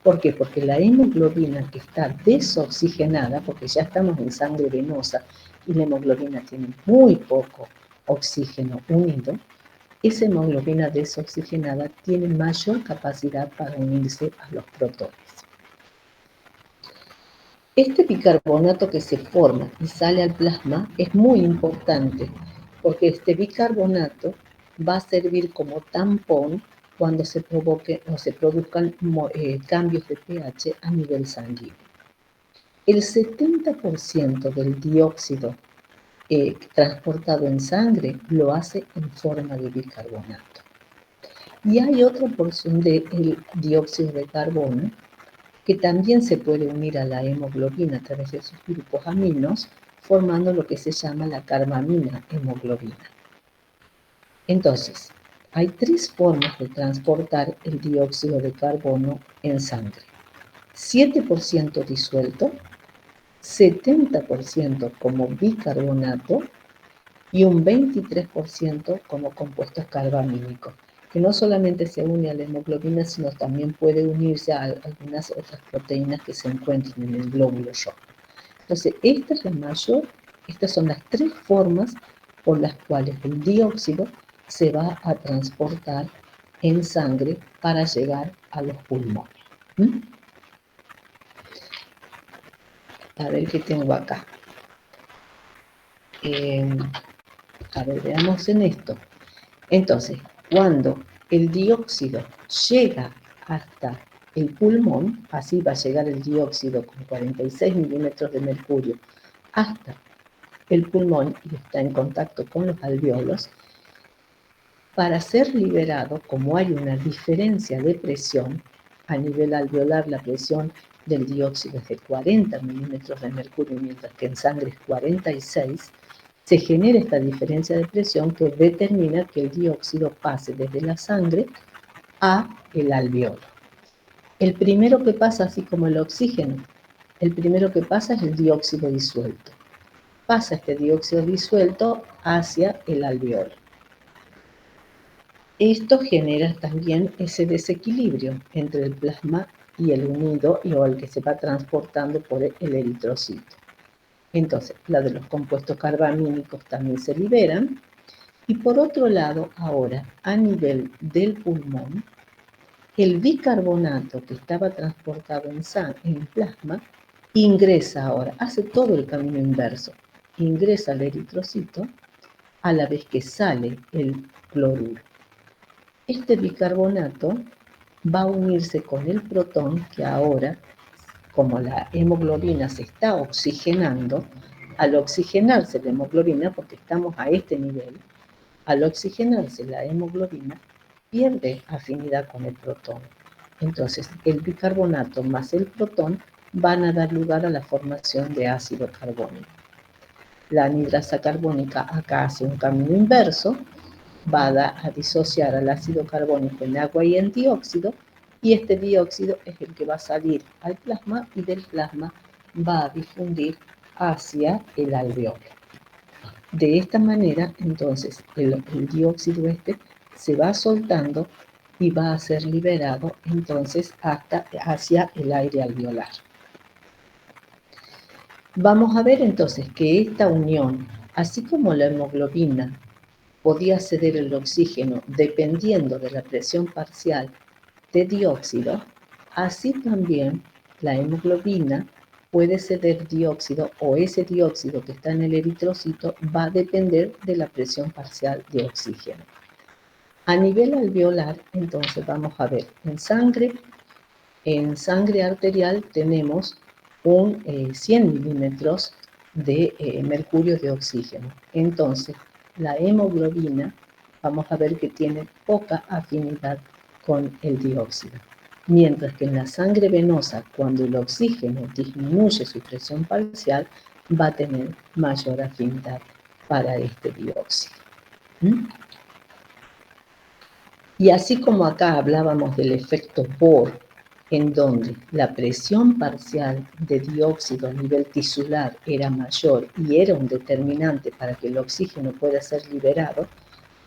¿Por qué? Porque la hemoglobina que está desoxigenada, porque ya estamos en sangre venosa y la hemoglobina tiene muy poco oxígeno unido, esa hemoglobina desoxigenada tiene mayor capacidad para unirse a los protones. Este bicarbonato que se forma y sale al plasma es muy importante porque este bicarbonato va a servir como tampón cuando se provoque o se produzcan cambios de pH a nivel sanguíneo. El 70% del dióxido transportado en sangre lo hace en forma de bicarbonato. Y hay otra porción del dióxido de carbono que también se puede unir a la hemoglobina a través de sus grupos aminos, formando lo que se llama la carbamina hemoglobina. Entonces, hay 3 formas de transportar el dióxido de carbono en sangre. 7% disuelto, 70% como bicarbonato y un 23% como compuestos carbamínicos, que no solamente se une a la hemoglobina, sino también puede unirse a algunas otras proteínas que se encuentran en el glóbulo rojo. Entonces, estas son las 3 formas por las cuales el dióxido se va a transportar en sangre para llegar a los pulmones. A ver qué tengo acá. A ver, veamos en esto. Entonces, cuando el dióxido llega hasta el pulmón, así va a llegar el dióxido con 46 milímetros de mercurio hasta el pulmón y está en contacto con los alvéolos, para ser liberado, como hay una diferencia de presión, a nivel alveolar la presión del dióxido es de 40 milímetros de mercurio, mientras que en sangre es 46, se genera esta diferencia de presión que determina que el dióxido pase desde la sangre a el alveolo. El primero que pasa, así como el oxígeno, el primero que pasa es el dióxido disuelto. Pasa este dióxido disuelto hacia el alveolo. Esto genera también ese desequilibrio entre el plasma y el unido o el que se va transportando por el eritrocito. Entonces, la de los compuestos carbamínicos también se liberan. Y por otro lado, ahora, a nivel del pulmón, el bicarbonato que estaba transportado en plasma, ingresa ahora, hace todo el camino inverso. Ingresa al eritrocito a la vez que sale el cloruro. Este bicarbonato va a unirse con el protón que ahora, como la hemoglobina se está oxigenando, al oxigenarse la hemoglobina, porque estamos a este nivel, al oxigenarse la hemoglobina, pierde afinidad con el protón. Entonces, el bicarbonato más el protón van a dar lugar a la formación de ácido carbónico. La anhidrasa carbónica acá hace un camino inverso, va a disociar al ácido carbónico en agua y en dióxido, y este dióxido es el que va a salir al plasma y del plasma va a difundir hacia el alveolo. De esta manera, entonces, el dióxido se va soltando y va a ser liberado entonces hacia el aire alveolar. Vamos a ver entonces que esta unión, así como la hemoglobina podía ceder el oxígeno dependiendo de la presión parcial de dióxido, así también la hemoglobina puede ceder dióxido, o ese dióxido que está en el eritrocito va a depender de la presión parcial de oxígeno. A nivel alveolar, entonces vamos a ver, en sangre arterial tenemos 100 milímetros de mercurio de oxígeno. Entonces, la hemoglobina, vamos a ver que tiene poca afinidad con el dióxido. Mientras que en la sangre venosa, cuando el oxígeno disminuye su presión parcial, va a tener mayor afinidad para este dióxido. Y así como acá hablábamos del efecto Bohr, en donde la presión parcial de dióxido a nivel tisular era mayor y era un determinante para que el oxígeno pueda ser liberado,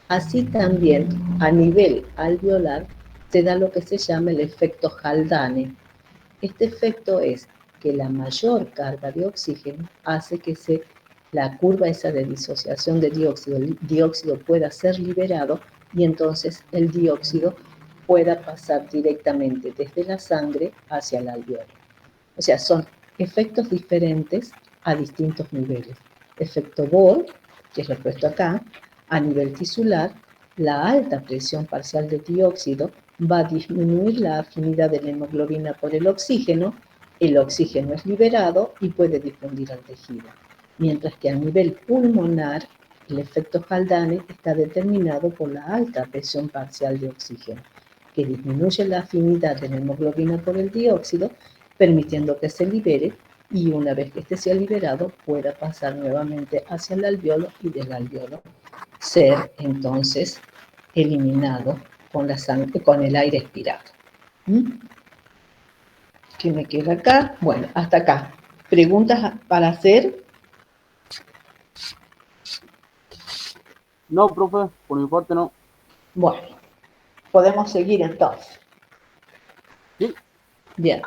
así también a nivel alveolar se da lo que se llama el efecto Haldane. Este efecto es que la mayor carga de oxígeno hace que la curva esa de disociación de dióxido pueda ser liberado y entonces el dióxido pueda pasar directamente desde la sangre hacia el alveolo. O sea, son efectos diferentes a distintos niveles. Efecto Bohr, que es lo puesto acá, a nivel tisular, la alta presión parcial de dióxido va a disminuir la afinidad de la hemoglobina por el oxígeno es liberado y puede difundir al tejido. Mientras que a nivel pulmonar, el efecto Haldane está determinado por la alta presión parcial de oxígeno, que disminuye la afinidad de la hemoglobina por el dióxido, permitiendo que se libere y una vez que este sea liberado pueda pasar nuevamente hacia el alveolo y del alveolo ser entonces eliminado con la sangre, con el aire expirado. ¿Qué me queda acá? Bueno, hasta acá. ¿Preguntas para hacer? No, profe, por mi parte no. Bueno, podemos seguir entonces. Sí. Bien.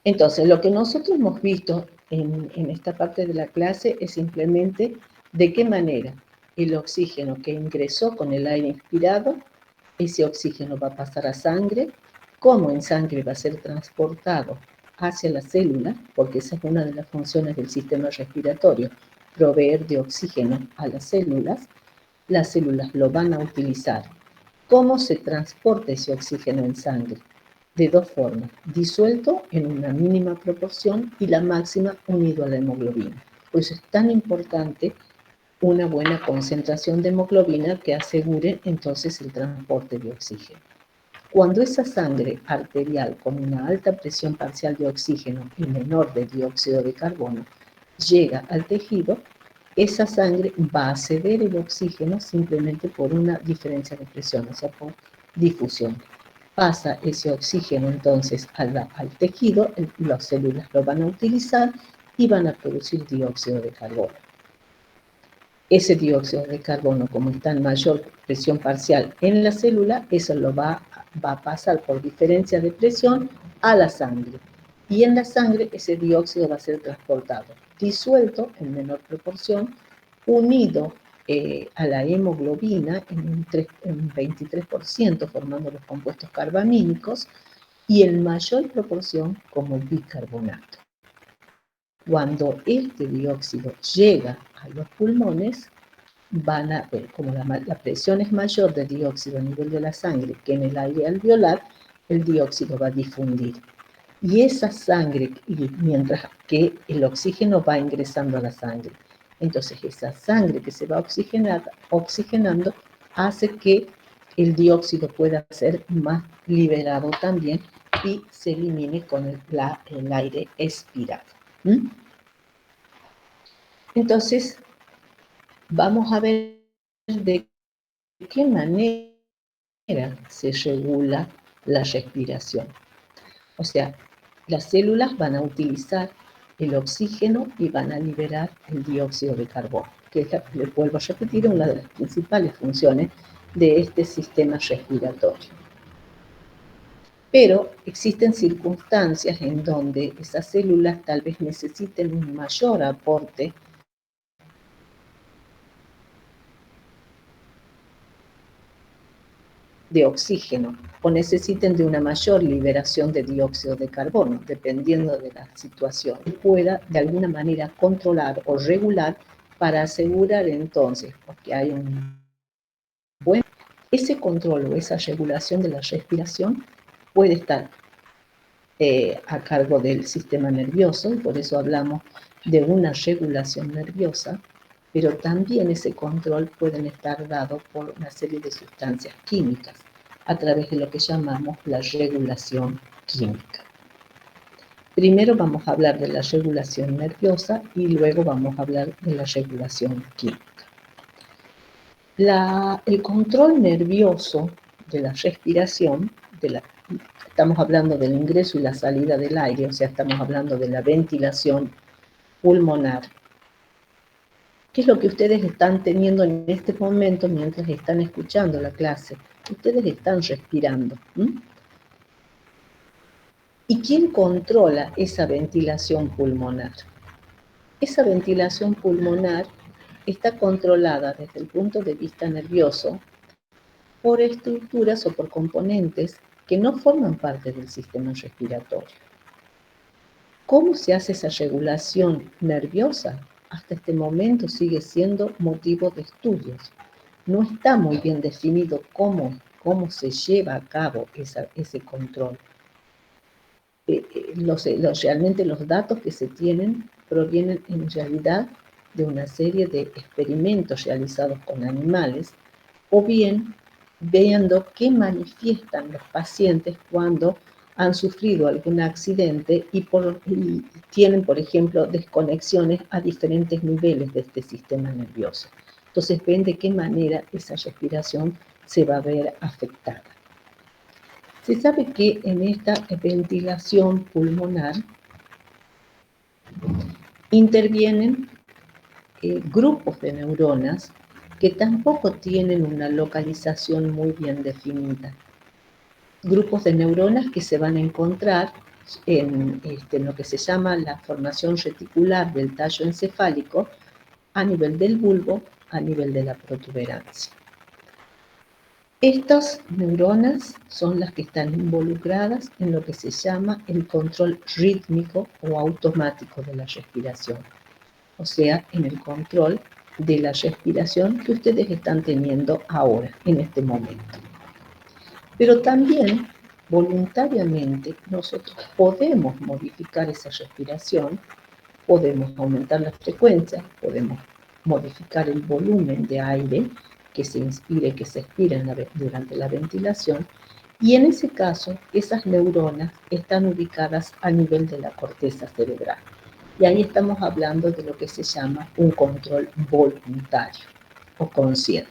Entonces, lo que nosotros hemos visto en esta parte de la clase es simplemente de qué manera el oxígeno que ingresó con el aire inspirado, ese oxígeno va a pasar a sangre, cómo en sangre va a ser transportado hacia la célula, porque esa es una de las funciones del sistema respiratorio, proveer de oxígeno a las células lo van a utilizar. ¿Cómo se transporta ese oxígeno en sangre? De dos formas, disuelto en una mínima proporción y la máxima unido a la hemoglobina. Por eso es tan importante una buena concentración de hemoglobina que asegure entonces el transporte de oxígeno. Cuando esa sangre arterial con una alta presión parcial de oxígeno y menor de dióxido de carbono llega al tejido, esa sangre va a ceder el oxígeno simplemente por una diferencia de presión, o sea, por difusión. Pasa ese oxígeno entonces al tejido, las células lo van a utilizar y van a producir dióxido de carbono. Ese dióxido de carbono, como está en mayor presión parcial en la célula, eso lo va a pasar por diferencia de presión a la sangre. Y en la sangre ese dióxido va a ser transportado, disuelto en menor proporción, unido a la hemoglobina en un 23%, formando los compuestos carbamínicos, y en mayor proporción como bicarbonato. Cuando este dióxido llega a los pulmones, van a ver, como la presión es mayor de dióxido a nivel de la sangre que en el aire alveolar, el dióxido va a difundir. Y esa sangre, mientras que el oxígeno va ingresando a la sangre, entonces esa sangre que se va oxigenando hace que el dióxido pueda ser más liberado también y se elimine con el aire expirado. ¿Mm? Entonces, vamos a ver de qué manera se regula la respiración. O sea, las células van a utilizar el oxígeno y van a liberar el dióxido de carbono, que es, les vuelvo a repetir, una de las principales funciones de este sistema respiratorio. Pero existen circunstancias en donde esas células tal vez necesiten un mayor aporte de oxígeno o necesiten de una mayor liberación de dióxido de carbono, dependiendo de la situación, y pueda de alguna manera controlar o regular para asegurar entonces que hay un buen... Ese control o esa regulación de la respiración puede estar a cargo del sistema nervioso, y por eso hablamos de una regulación nerviosa, pero también ese control puede estar dado por una serie de sustancias químicas, a través de lo que llamamos la regulación química. Primero vamos a hablar de la regulación nerviosa y luego vamos a hablar de la regulación química. El control nervioso de la respiración, estamos hablando del ingreso y la salida del aire, o sea, estamos hablando de la ventilación pulmonar. ¿Qué es lo que ustedes están teniendo en este momento mientras están escuchando la clase? Ustedes están respirando. ¿Y quién controla esa ventilación pulmonar? Esa ventilación pulmonar está controlada desde el punto de vista nervioso por estructuras o por componentes que no forman parte del sistema respiratorio. ¿Cómo se hace esa regulación nerviosa? Hasta este momento sigue siendo motivo de estudios. No está muy bien definido cómo se lleva a cabo ese control. Realmente los datos que se tienen provienen en realidad de una serie de experimentos realizados con animales, o bien viendo qué manifiestan los pacientes cuando han sufrido algún accidente y tienen, por ejemplo, desconexiones a diferentes niveles de este sistema nervioso. Entonces ven de qué manera esa respiración se va a ver afectada. Se sabe que en esta ventilación pulmonar intervienen grupos de neuronas que tampoco tienen una localización muy bien definida. Grupos de neuronas que se van a encontrar en lo que se llama la formación reticular del tallo encefálico, a nivel del bulbo, a nivel de la protuberancia. Estas neuronas son las que están involucradas en lo que se llama el control rítmico o automático de la respiración, o sea, en el control de la respiración que ustedes están teniendo ahora, en este momento. Pero también, voluntariamente, nosotros podemos modificar esa respiración, podemos aumentar la frecuencia, podemos modificar el volumen de aire que se inspire y que se expire durante la ventilación, y en ese caso, esas neuronas están ubicadas a nivel de la corteza cerebral. Y ahí estamos hablando de lo que se llama un control voluntario o consciente.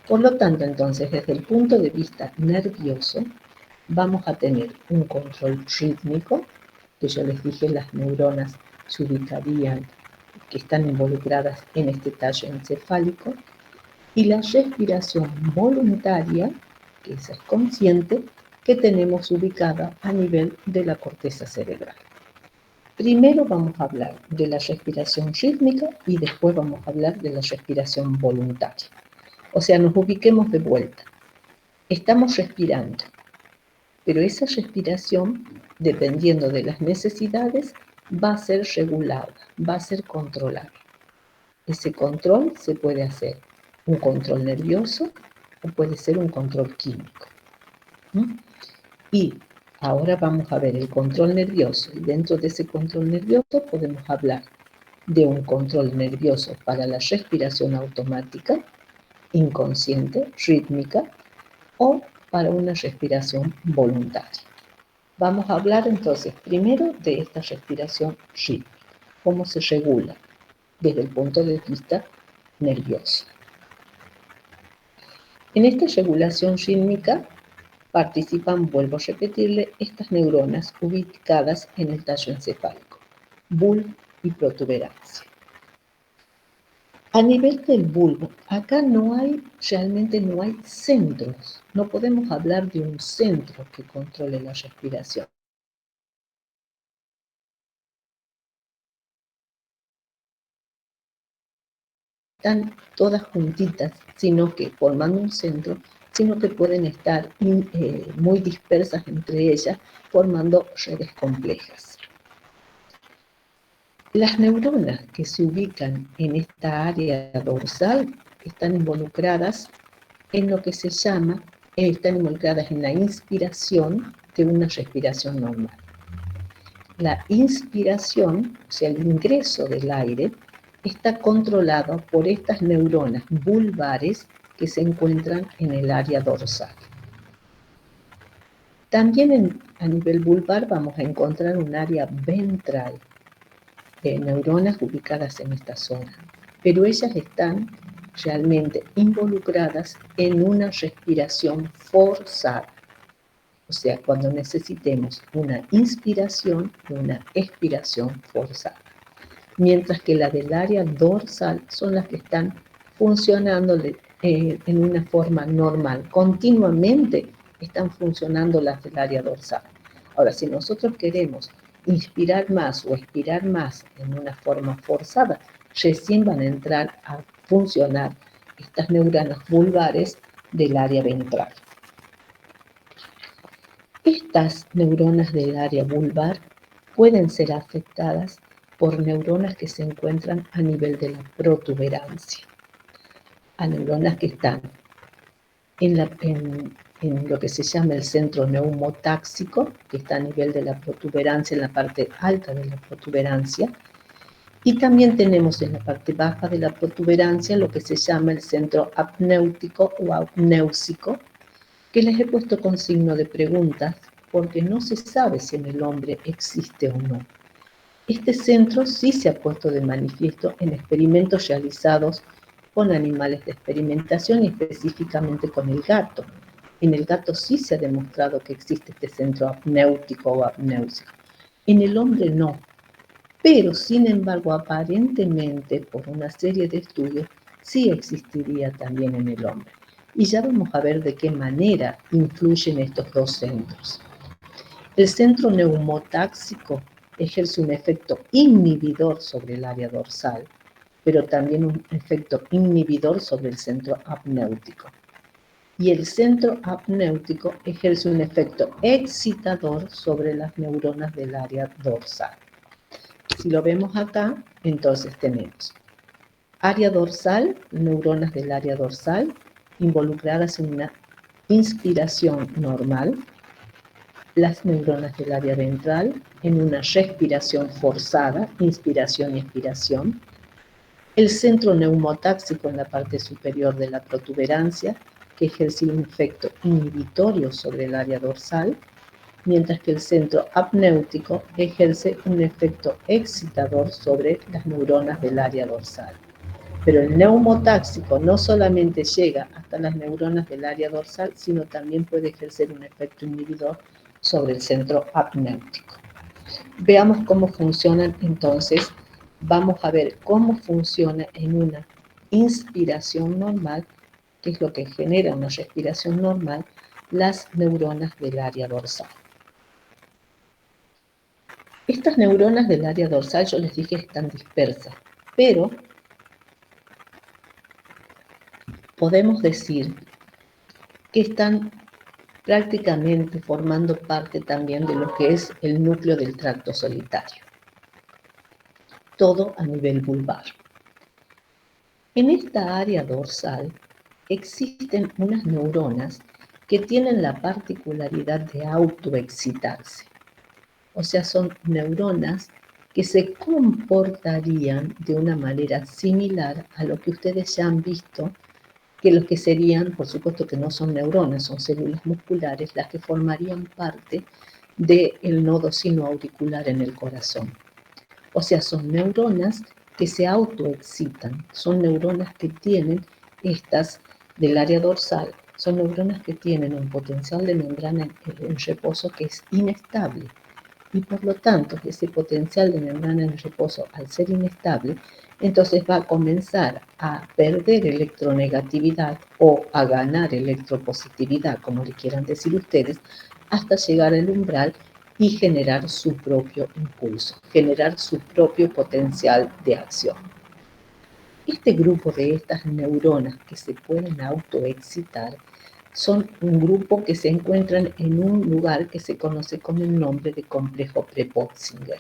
Por lo tanto, entonces, desde el punto de vista nervioso, vamos a tener un control rítmico, que yo les dije, las neuronas se ubicarían, que están involucradas en este tallo encefálico, y la respiración voluntaria, que esa es consciente, que tenemos ubicada a nivel de la corteza cerebral. Primero vamos a hablar de la respiración rítmica y después vamos a hablar de la respiración voluntaria. O sea, nos ubiquemos de vuelta. Estamos respirando, pero esa respiración, dependiendo de las necesidades, va a ser regulada, va a ser controlada. Ese control se puede hacer un control nervioso o puede ser un control químico. Y ahora vamos a ver el control nervioso. Y dentro de ese control nervioso podemos hablar de un control nervioso para la respiración automática, inconsciente, rítmica, o para una respiración voluntaria. Vamos a hablar entonces primero de esta respiración rítmica, cómo se regula desde el punto de vista nervioso. En esta regulación rítmica participan, vuelvo a repetirle, estas neuronas ubicadas en el tallo encefálico, bulbo y protuberancia. A nivel del bulbo, acá realmente no hay centros. No podemos hablar de un centro que controle la respiración. Están todas juntitas, sino que formando un centro, sino que pueden estar muy dispersas entre ellas, formando redes complejas. Las neuronas que se ubican en esta área dorsal están involucradas en lo que se llama, están involucradas en la inspiración de una respiración normal. La inspiración, o sea, el ingreso del aire, está controlado por estas neuronas bulbares que se encuentran en el área dorsal. También a nivel bulbar vamos a encontrar un área ventral, de neuronas ubicadas en esta zona, pero ellas están realmente involucradas en una respiración forzada. O sea, cuando necesitemos una inspiración y una expiración forzada. Mientras que la del área dorsal son las que están funcionando en una forma normal. Continuamente están funcionando las del área dorsal. Ahora, si nosotros queremos inspirar más o expirar más en una forma forzada, recién van a entrar a funcionar estas neuronas bulbares del área ventral. Estas neuronas del área vulvar pueden ser afectadas por neuronas que se encuentran a nivel de la protuberancia, a neuronas que están en lo que se llama el centro neumotáxico, que está a nivel de la protuberancia, en la parte alta de la protuberancia, y también tenemos en la parte baja de la protuberancia lo que se llama el centro apnéutico o apnéusico, que les he puesto con signo de preguntas porque no se sabe si en el hombre existe o no. Este centro sí se ha puesto de manifiesto en experimentos realizados con animales de experimentación y específicamente con el gato. En el gato sí se ha demostrado que existe este centro apnéutico o apnéusico. En el hombre no. Pero, sin embargo, aparentemente, por una serie de estudios, sí existiría también en el hombre. Y ya vamos a ver de qué manera influyen estos dos centros. El centro neumotáxico ejerce un efecto inhibidor sobre el área dorsal, pero también un efecto inhibidor sobre el centro apnéutico. Y el centro apnéutico ejerce un efecto excitador sobre las neuronas del área dorsal. Si lo vemos acá, entonces tenemos área dorsal, neuronas del área dorsal, involucradas en una inspiración normal, las neuronas del área ventral en una respiración forzada, inspiración y expiración, el centro neumotáxico en la parte superior de la protuberancia, que ejerce un efecto inhibitorio sobre el área dorsal, mientras que el centro apnéutico ejerce un efecto excitador sobre las neuronas del área dorsal. Pero el neumotáxico no solamente llega hasta las neuronas del área dorsal, sino también puede ejercer un efecto inhibidor sobre el centro apnéutico. Veamos cómo funcionan entonces. Vamos a ver cómo funciona en una inspiración normal, que es lo que genera una respiración normal, las neuronas del área dorsal. Estas neuronas del área dorsal, yo les dije, están dispersas, pero podemos decir que están prácticamente formando parte también de lo que es el núcleo del tracto solitario. Todo a nivel vulvar. En esta área dorsal existen unas neuronas que tienen la particularidad de autoexcitarse. O sea, son neuronas que se comportarían de una manera similar a lo que ustedes ya han visto, que los que serían, por supuesto que no son neuronas, son células musculares, las que formarían parte del nodo sinoauricular en el corazón. O sea, son neuronas que se autoexcitan, son neuronas que tienen estas del área dorsal, son neuronas que tienen un potencial de membrana en reposo que es inestable. Y por lo tanto, ese potencial de membrana en reposo, al ser inestable, entonces va a comenzar a perder electronegatividad o a ganar electropositividad, como le quieran decir ustedes, hasta llegar al umbral y generar su propio impulso, generar su propio potencial de acción. Este grupo de estas neuronas que se pueden autoexcitar son un grupo que se encuentran en un lugar que se conoce con el nombre de complejo Prepotzinger.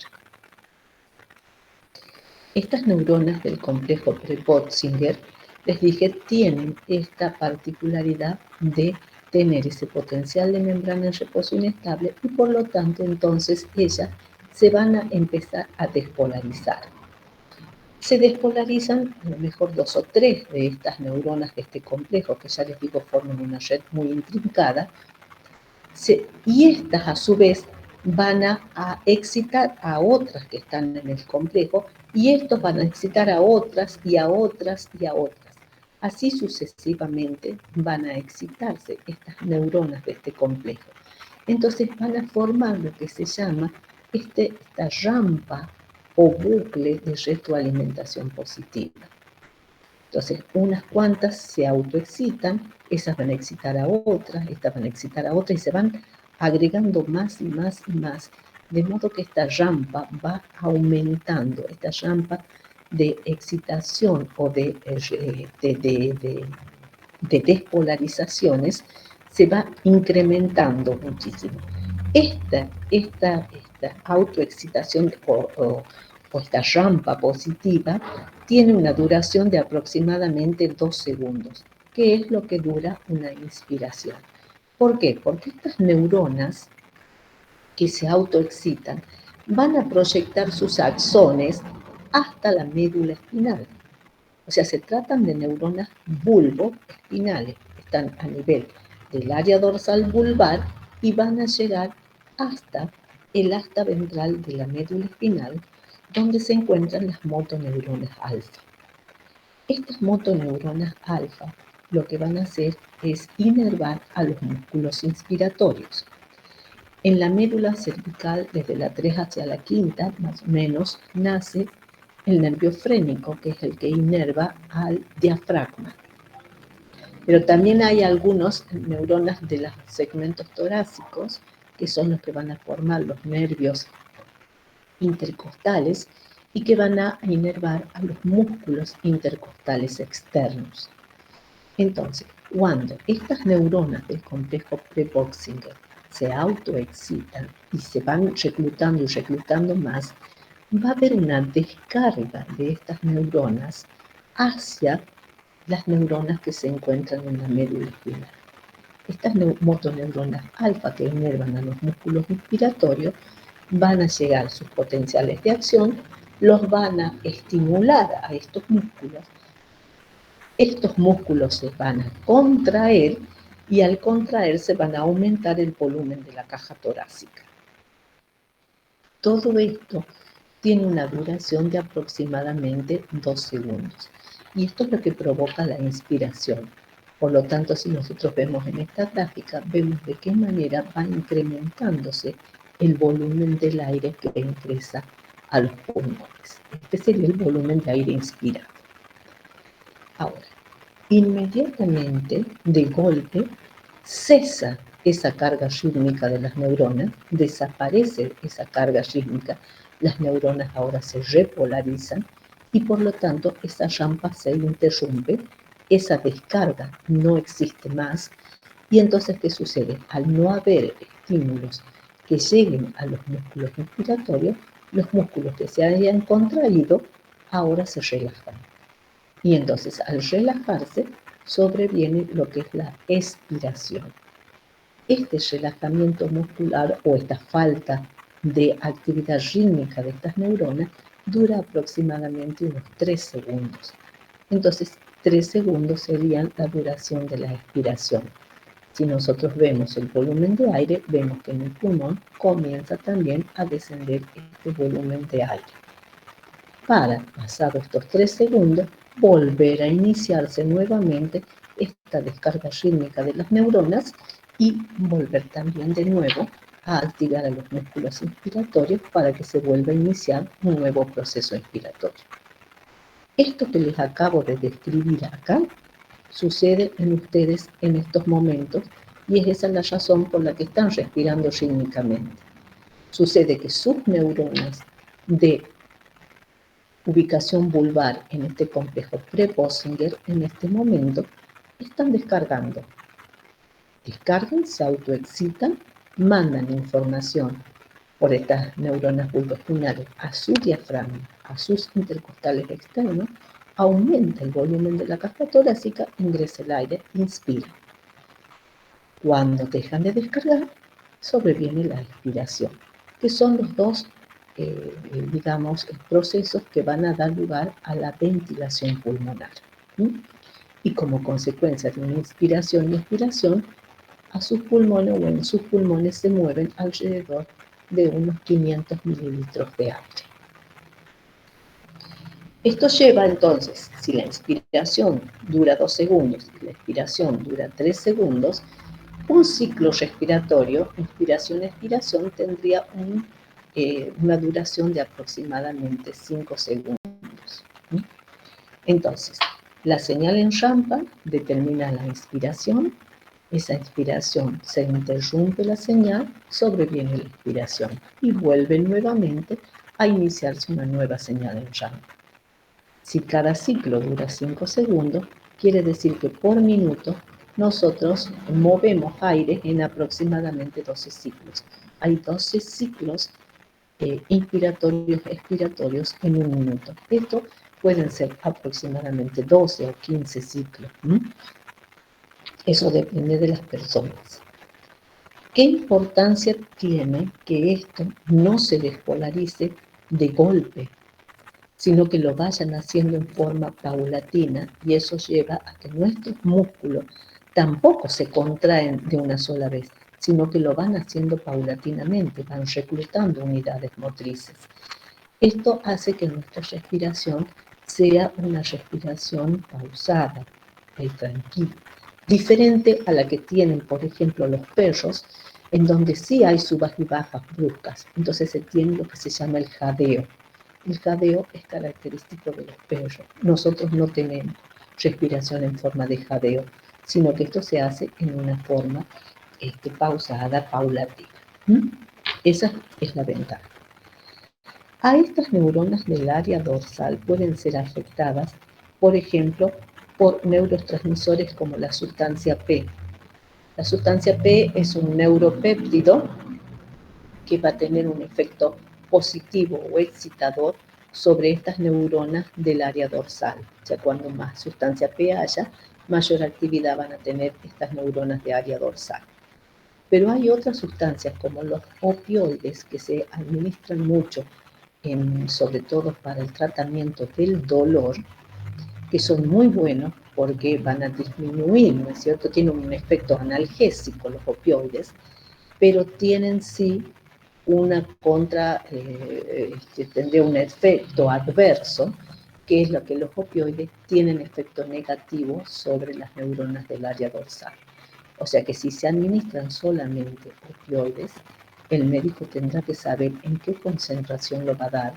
Estas neuronas del complejo Prepotzinger, les dije, tienen esta particularidad de tener ese potencial de membrana en reposo inestable y por lo tanto entonces ellas se van a empezar a despolarizar. Se despolarizan a lo mejor 2 o 3 de estas neuronas de este complejo, que ya les digo forman una red muy intrincada, y estas a su vez van a excitar a otras que están en el complejo, y estos van a excitar a otras y a otras y a otras. Así sucesivamente van a excitarse estas neuronas de este complejo. Entonces van a formar lo que se llama esta rampa o bucle de retroalimentación positiva. Entonces, unas cuantas se autoexcitan, esas van a excitar a otras, estas van a excitar a otras y se van agregando más y más y más, de modo que esta rampa va aumentando, esta rampa de excitación o de despolarizaciones se va incrementando muchísimo. Esta autoexcitación o esta rampa positiva tiene una duración de aproximadamente 2 segundos, que es lo que dura una inspiración. ¿Por qué? Porque estas neuronas que se autoexcitan van a proyectar sus axones hasta la médula espinal. O sea, se tratan de neuronas bulbo-espinales, están a nivel del área dorsal vulvar y van a llegar hasta el asta ventral de la médula espinal, donde se encuentran las motoneuronas alfa. Estas motoneuronas alfa lo que van a hacer es inervar a los músculos inspiratorios. En la médula cervical, desde la 3 hacia la 5, más o menos, nace el nervio frénico, que es el que inerva al diafragma. Pero también hay algunos neuronas de los segmentos torácicos, que son los que van a formar los nervios intercostales y que van a inervar a los músculos intercostales externos. Entonces, cuando estas neuronas del complejo Prepotzinger se autoexcitan y se van reclutando y reclutando más, va a haber una descarga de estas neuronas hacia las neuronas que se encuentran en la médula espinal. Estas motoneuronas alfa que inervan a los músculos inspiratorios van a llegar sus potenciales de acción, los van a estimular a estos músculos se van a contraer y al contraerse van a aumentar el volumen de la caja torácica. Todo esto tiene una duración de aproximadamente 2 segundos. Y esto es lo que provoca la inspiración. Por lo tanto, si nosotros vemos en esta gráfica, vemos de qué manera va incrementándose el volumen del aire que ingresa a los pulmones. Este sería el volumen de aire inspirado. Ahora, inmediatamente, de golpe, cesa esa carga rítmica de las neuronas, desaparece esa carga rítmica, las neuronas ahora se repolarizan y por lo tanto esa rampa se interrumpe, esa descarga no existe más y entonces ¿qué sucede? Al no haber estímulos que lleguen a los músculos inspiratorios, los músculos que se hayan contraído ahora se relajan. Y entonces al relajarse sobreviene lo que es la expiración. Este relajamiento muscular o esta falta de actividad rítmica de estas neuronas dura aproximadamente unos 3 segundos. Entonces, 3 segundos serían la duración de la expiración. Si nosotros vemos el volumen de aire, vemos que en el pulmón comienza también a descender este volumen de aire. Para, pasados estos 3 segundos, volver a iniciarse nuevamente esta descarga rítmica de las neuronas y volver también de nuevo a activar a los músculos inspiratorios para que se vuelva a iniciar un nuevo proceso inspiratorio. Esto que les acabo de describir acá sucede en ustedes en estos momentos y es esa la razón por la que están respirando rítmicamente. Sucede que sus neuronas de ubicación vulvar en este complejo pre-Bossinger en este momento están descargando. Descargan, se autoexcitan, mandan información por estas neuronas vulvoespinales a su diafragma, a sus intercostales externos, aumenta el volumen de la caja torácica, ingresa el aire, inspira. Cuando dejan de descargar, sobreviene la expiración, que son los dos, procesos que van a dar lugar a la ventilación pulmonar. Y como consecuencia de una inspiración y expiración, a sus pulmones o en sus pulmones se mueven alrededor de unos 500 mililitros de aire. Esto lleva entonces, si la inspiración dura 2 segundos y la expiración dura 3 segundos, un ciclo respiratorio, inspiración-expiración, tendría una duración de aproximadamente 5 segundos. Entonces, la señal en rampa determina la inspiración, esa inspiración se interrumpe la señal, sobreviene la expiración y vuelve nuevamente a iniciarse una nueva señal en rampa. Si cada ciclo dura 5 segundos, quiere decir que por minuto nosotros movemos aire en aproximadamente 12 ciclos. Hay 12 ciclos inspiratorios, expiratorios en un minuto. Esto pueden ser aproximadamente 12 o 15 ciclos. Eso depende de las personas. ¿Qué importancia tiene que esto no se despolarice de golpe, sino que lo vayan haciendo en forma paulatina, y eso lleva a que nuestros músculos tampoco se contraen de una sola vez, sino que lo van haciendo paulatinamente, van reclutando unidades motrices. Esto hace que nuestra respiración sea una respiración pausada y tranquila, diferente a la que tienen, por ejemplo, los perros, en donde sí hay subas y bajas bruscas. Entonces se tiene lo que se llama el jadeo. El jadeo es característico de los perros. Nosotros no tenemos respiración en forma de jadeo, sino que esto se hace en una forma pausada, paulatina. Esa es la ventaja. A estas neuronas del área dorsal pueden ser afectadas, por ejemplo, por neurotransmisores como la sustancia P. La sustancia P es un neuropéptido que va a tener un efecto positivo o excitador sobre estas neuronas del área dorsal. O sea, cuando más sustancia P haya, mayor actividad van a tener estas neuronas de área dorsal. Pero hay otras sustancias como los opioides que se administran mucho, sobre todo para el tratamiento del dolor, que son muy buenos porque van a disminuir, ¿no es cierto? Tienen un efecto analgésico los opioides, pero tienen sí una tendría un efecto adverso, que es lo que los opioides tienen efecto negativo sobre las neuronas del área dorsal. O sea que si se administran solamente opioides, el médico tendrá que saber en qué concentración lo va a dar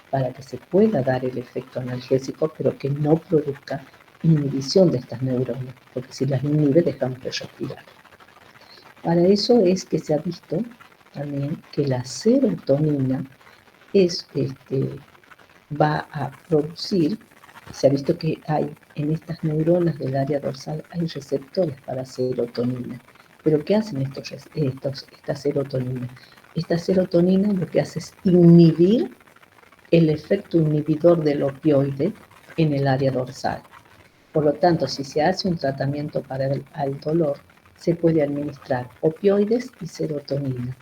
para que se pueda dar el efecto analgésico, pero que no produzca inhibición de estas neuronas, porque si las inhibe dejamos de respirar. Para eso es que se ha visto también que la serotonina va a producir, se ha visto que hay en estas neuronas del área dorsal hay receptores para serotonina. Pero ¿qué hacen esta serotonina? Esta serotonina lo que hace es inhibir el efecto inhibidor del opioide en el área dorsal. Por lo tanto, si se hace un tratamiento para el dolor, se puede administrar opioides y serotonina,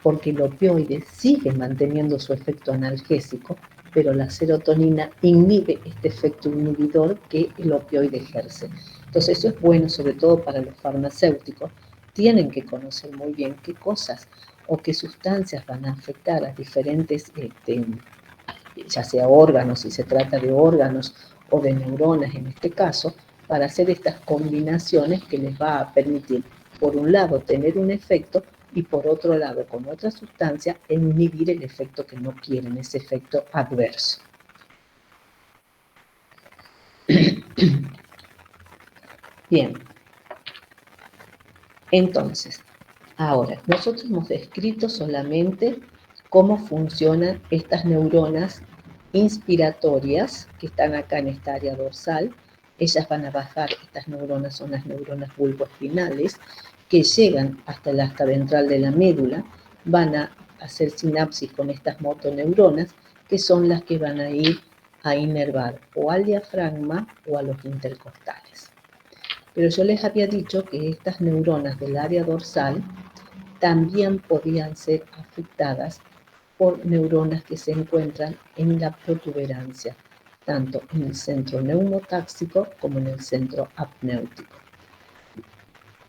porque el opioide sigue manteniendo su efecto analgésico, pero la serotonina inhibe este efecto inhibidor que el opioide ejerce. Entonces eso es bueno sobre todo para los farmacéuticos, tienen que conocer muy bien qué cosas o qué sustancias van a afectar a diferentes, ya sea órganos, si se trata de órganos o de neuronas en este caso, para hacer estas combinaciones que les va a permitir, por un lado, tener un efecto y por otro lado, con otra sustancia, inhibir el efecto que no quieren, ese efecto adverso. Bien, entonces, ahora, nosotros hemos descrito solamente cómo funcionan estas neuronas inspiratorias que están acá en esta área dorsal. Ellas van a bajar, estas neuronas son las neuronas bulboespinales, que llegan hasta el asta ventral de la médula, van a hacer sinapsis con estas motoneuronas, que son las que van a ir a inervar o al diafragma o a los intercostales. Pero yo les había dicho que estas neuronas del área dorsal también podían ser afectadas por neuronas que se encuentran en la protuberancia, tanto en el centro neumotáxico como en el centro apnéutico.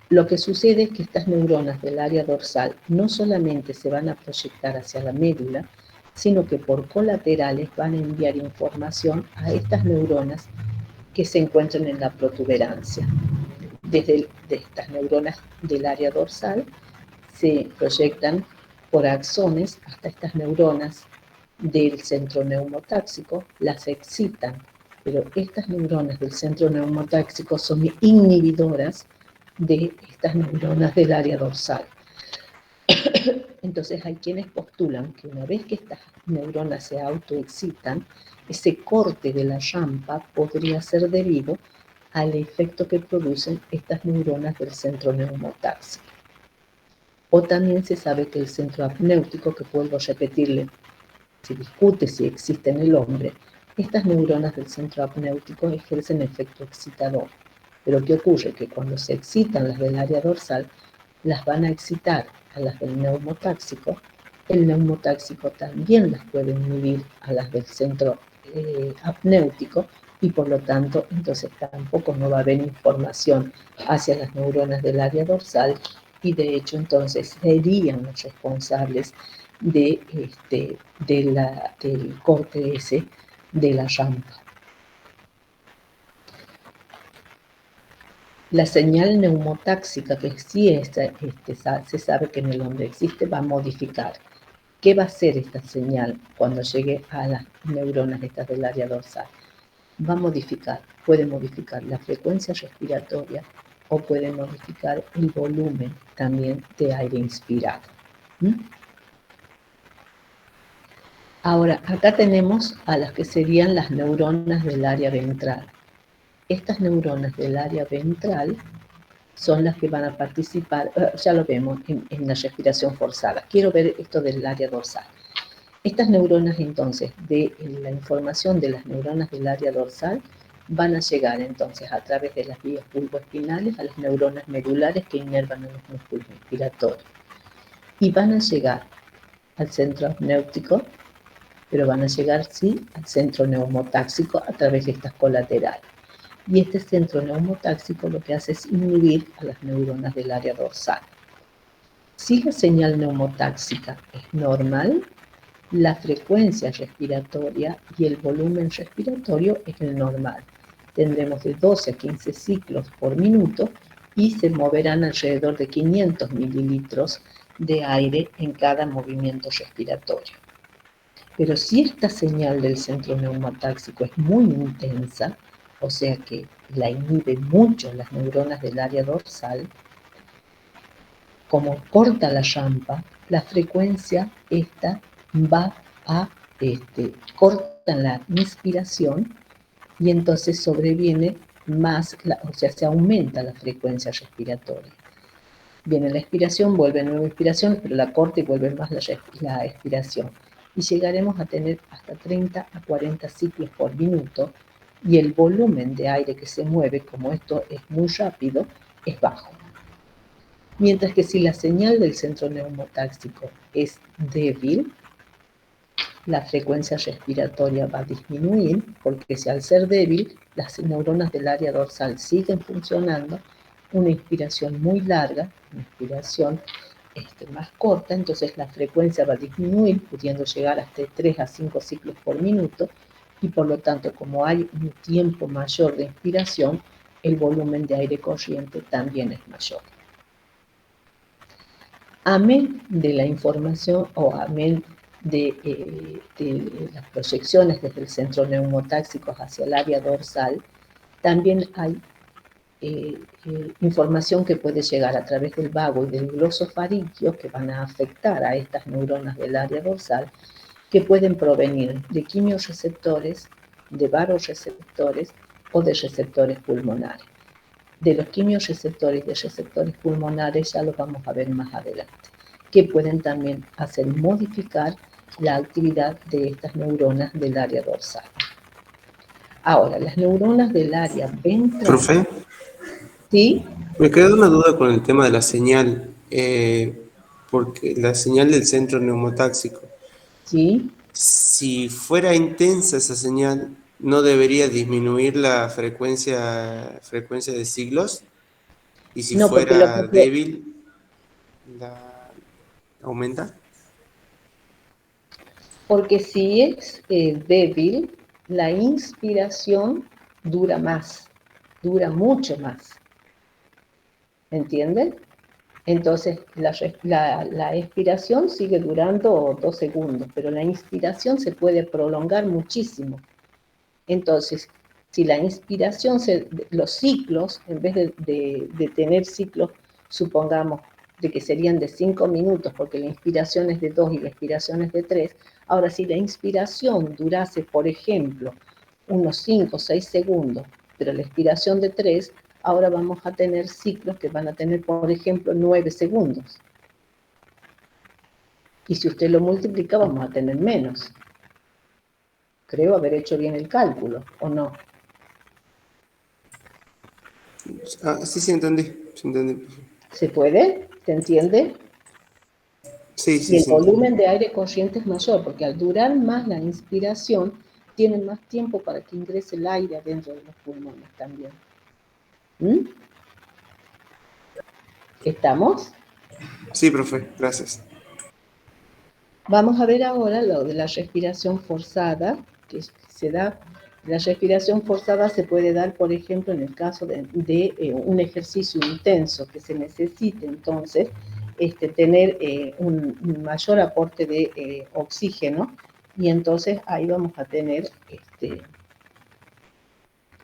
Lo que sucede es que estas neuronas del área dorsal no solamente se van a proyectar hacia la médula, sino que por colaterales van a enviar información a estas neuronas que se encuentran en la protuberancia. De estas neuronas del área dorsal se proyectan por axones hasta estas neuronas del centro neumotáxico, las excitan, pero estas neuronas del centro neumotáxico son inhibidoras de estas neuronas del área dorsal. Entonces hay quienes postulan que una vez que estas neuronas se autoexcitan, ese corte de la rampa podría ser debido al efecto que producen estas neuronas del centro neumotáxico. O también se sabe que el centro apnéutico, que vuelvo a repetirle, se discute si existe en el hombre, estas neuronas del centro apnéutico ejercen efecto excitador. Pero ¿qué ocurre? Que cuando se excitan las del área dorsal, las van a excitar a las del neumotáxico. El neumotáxico también las puede inhibir a las del centro apnéutico y por lo tanto, entonces tampoco no va a haber información hacia las neuronas del área dorsal y de hecho entonces serían los responsables del corte ese de la rampa. La señal neumotáxica, que sí se sabe que en el hombre existe, va a modificar. ¿Qué va a hacer esta señal cuando llegue a las neuronas estas del área dorsal? Va a modificar, puede modificar la frecuencia respiratoria o puede modificar el volumen también de aire inspirado. Ahora, acá tenemos a las que serían las neuronas del área ventral. Estas neuronas del área ventral son las que van a participar, ya lo vemos, en la respiración forzada. Quiero ver esto del área dorsal. Estas neuronas, entonces, de la información de las neuronas del área dorsal, van a llegar, entonces, a través de las vías pulvoespinales a las neuronas medulares que inervan a los músculos respiratorios. Y van a llegar al centro apnéutico, pero van a llegar, sí, al centro neumotáxico a través de estas colaterales. Y este centro neumotáxico lo que hace es inhibir a las neuronas del área dorsal. Si la señal neumotáxica es normal, la frecuencia respiratoria y el volumen respiratorio es el normal. Tendremos de 12 a 15 ciclos por minuto y se moverán alrededor de 500 mililitros de aire en cada movimiento respiratorio. Pero si esta señal del centro neumotáxico es muy intensa, o sea que la inhibe mucho las neuronas del área dorsal, como corta la rampa, la frecuencia esta va a corta la inspiración y entonces sobreviene más, o sea, se aumenta la frecuencia respiratoria. Viene la expiración, vuelve nueva inspiración, pero la corta y vuelve más la expiración. Y llegaremos a tener hasta 30 a 40 ciclos por minuto y el volumen de aire que se mueve, como esto es muy rápido, es bajo. Mientras que si la señal del centro neumotáxico es débil, la frecuencia respiratoria va a disminuir, porque si al ser débil, las neuronas del área dorsal siguen funcionando, una inspiración muy larga, una inspiración más corta, entonces la frecuencia va a disminuir, pudiendo llegar hasta 3 a 5 ciclos por minuto, y por lo tanto, como hay un tiempo mayor de inspiración, el volumen de aire corriente también es mayor. Amén de la información o amén de las proyecciones desde el centro neumotáxico hacia el área dorsal, también hay información que puede llegar a través del vago y del glosofaringio que van a afectar a estas neuronas del área dorsal, que pueden provenir de quimiorreceptores, de varoreceptores o de receptores pulmonares. De los quimiorreceptores y de receptores pulmonares ya lo vamos a ver más adelante, que pueden también hacer modificar la actividad de estas neuronas del área dorsal. Ahora, las neuronas del área ventral... Profe, ¿Sí? me queda una duda con el tema de la señal, porque la señal del centro neumotáxico, ¿Sí? si fuera intensa esa señal, ¿no debería disminuir la frecuencia de siglos? Y si No, porque lo que fuera débil, ¿la aumenta? Porque si es débil, la inspiración dura más, dura mucho más. ¿Entienden? Entonces, la expiración sigue durando 2 segundos, pero la inspiración se puede prolongar muchísimo. Entonces, si la inspiración, los ciclos, en vez de tener ciclos, supongamos, de que serían de 5 minutos, porque la inspiración es de 2 y la expiración es de 3, ahora si la inspiración durase, por ejemplo, unos 5 o 6 segundos, pero la expiración de 3, ahora vamos a tener ciclos que van a tener, por ejemplo, 9 segundos. Y si usted lo multiplica, vamos a tener menos. Creo haber hecho bien el cálculo, ¿o no? Sí, entendí. Sí, entendí. ¿Se puede? ¿Se entiende? Sí, Y el sí, volumen entendí. de aire corriente es mayor, porque al durar más la inspiración, tienen más tiempo para que ingrese el aire adentro de los pulmones también. ¿Mm? ¿Estamos? Sí, profe, gracias. Vamos a ver ahora lo de la respiración forzada, que se da. La respiración forzada se puede dar, por ejemplo, en el caso de un ejercicio intenso, que se necesite entonces tener un mayor aporte de oxígeno, y entonces ahí vamos a tener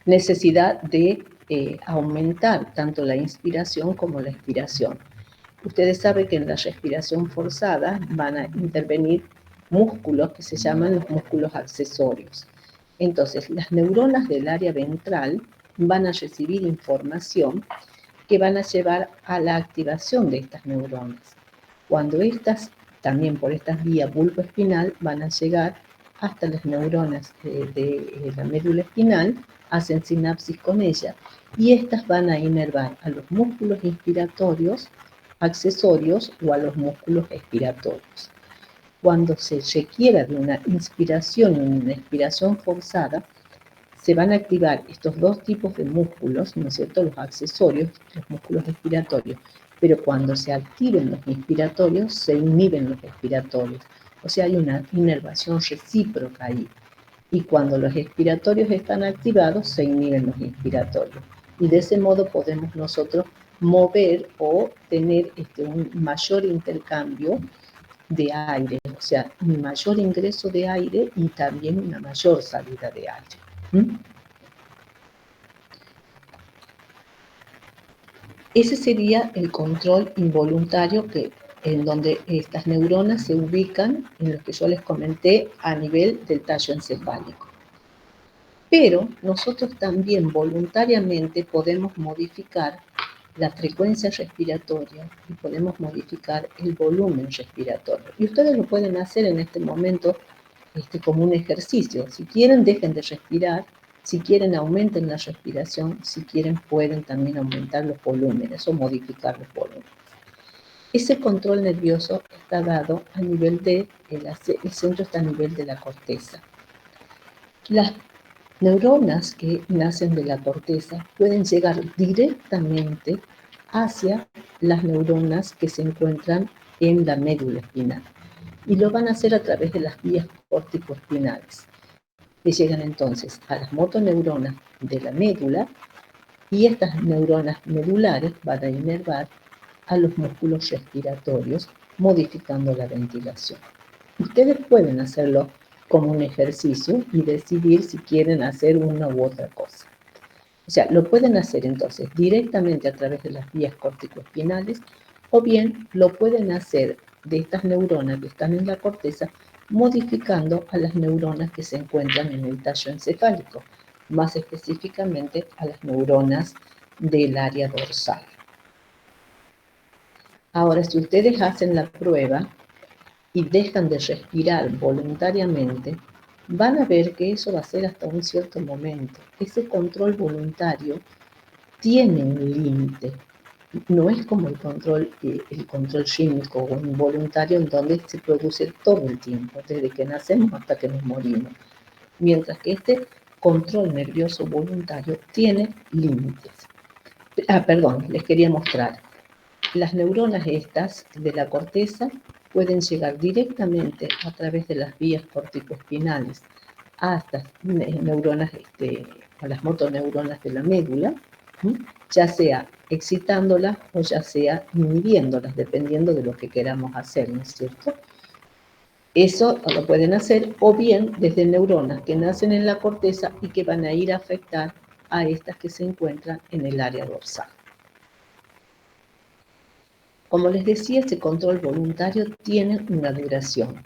necesidad de aumentar tanto la inspiración como la expiración. Ustedes saben que en la respiración forzada van a intervenir músculos que se llaman los músculos accesorios. Entonces, las neuronas del área ventral van a recibir información que van a llevar a la activación de estas neuronas. Cuando estas, también por estas vías bulboespinal, van a llegar hasta las neuronas de la médula espinal, hacen sinapsis con ella, y estas van a inervar a los músculos inspiratorios accesorios o a los músculos expiratorios. Cuando se requiera de una inspiración y una expiración forzada, se van a activar estos dos tipos de músculos, ¿no es cierto?, los accesorios, los músculos expiratorios, pero cuando se activen los inspiratorios, se inhiben los expiratorios. O sea, hay una inervación recíproca ahí. Y cuando los expiratorios están activados, se inhiben los inspiratorios. Y de ese modo podemos nosotros mover o tener un mayor intercambio de aire, o sea, un mayor ingreso de aire y también una mayor salida de aire. ¿Mm? Ese sería el control involuntario en donde estas neuronas se ubican en lo que yo les comenté a nivel del tallo encefálico. Pero nosotros también voluntariamente podemos modificar la frecuencia respiratoria y podemos modificar el volumen respiratorio. Y ustedes lo pueden hacer en este momento como un ejercicio. Si quieren, dejen de respirar. Si quieren, aumenten la respiración. Si quieren, pueden también aumentar los volúmenes o modificar los volúmenes. Ese control nervioso está dado a nivel el centro está a nivel de la corteza. Las neuronas que nacen de la corteza pueden llegar directamente hacia las neuronas que se encuentran en la médula espinal. Y lo van a hacer a través de las vías córtico-espinales, que llegan entonces a las motoneuronas de la médula, y estas neuronas medulares van a inervar a los músculos respiratorios, modificando la ventilación. Ustedes pueden hacerlo como un ejercicio y decidir si quieren hacer una u otra cosa. O sea, lo pueden hacer entonces directamente a través de las vías corticoespinales, o bien lo pueden hacer de estas neuronas que están en la corteza, modificando a las neuronas que se encuentran en el tallo encefálico, más específicamente a las neuronas del área dorsal. Ahora, si ustedes hacen la prueba y dejan de respirar voluntariamente, van a ver que eso va a ser hasta un cierto momento. Ese control voluntario tiene un límite. No es como el control rítmico o involuntario, en donde se produce todo el tiempo, desde que nacemos hasta que nos morimos. Mientras que este control nervioso voluntario tiene límites. Les quería mostrar. Las neuronas estas de la corteza pueden llegar directamente a través de las vías corticoespinales a estas neuronas, a las motoneuronas de la médula, ya sea excitándolas o ya sea inhibiéndolas, dependiendo de lo que queramos hacer, ¿no es cierto? Eso lo pueden hacer, o bien desde neuronas que nacen en la corteza y que van a ir a afectar a estas que se encuentran en el área dorsal. Como les decía, este control voluntario tiene una duración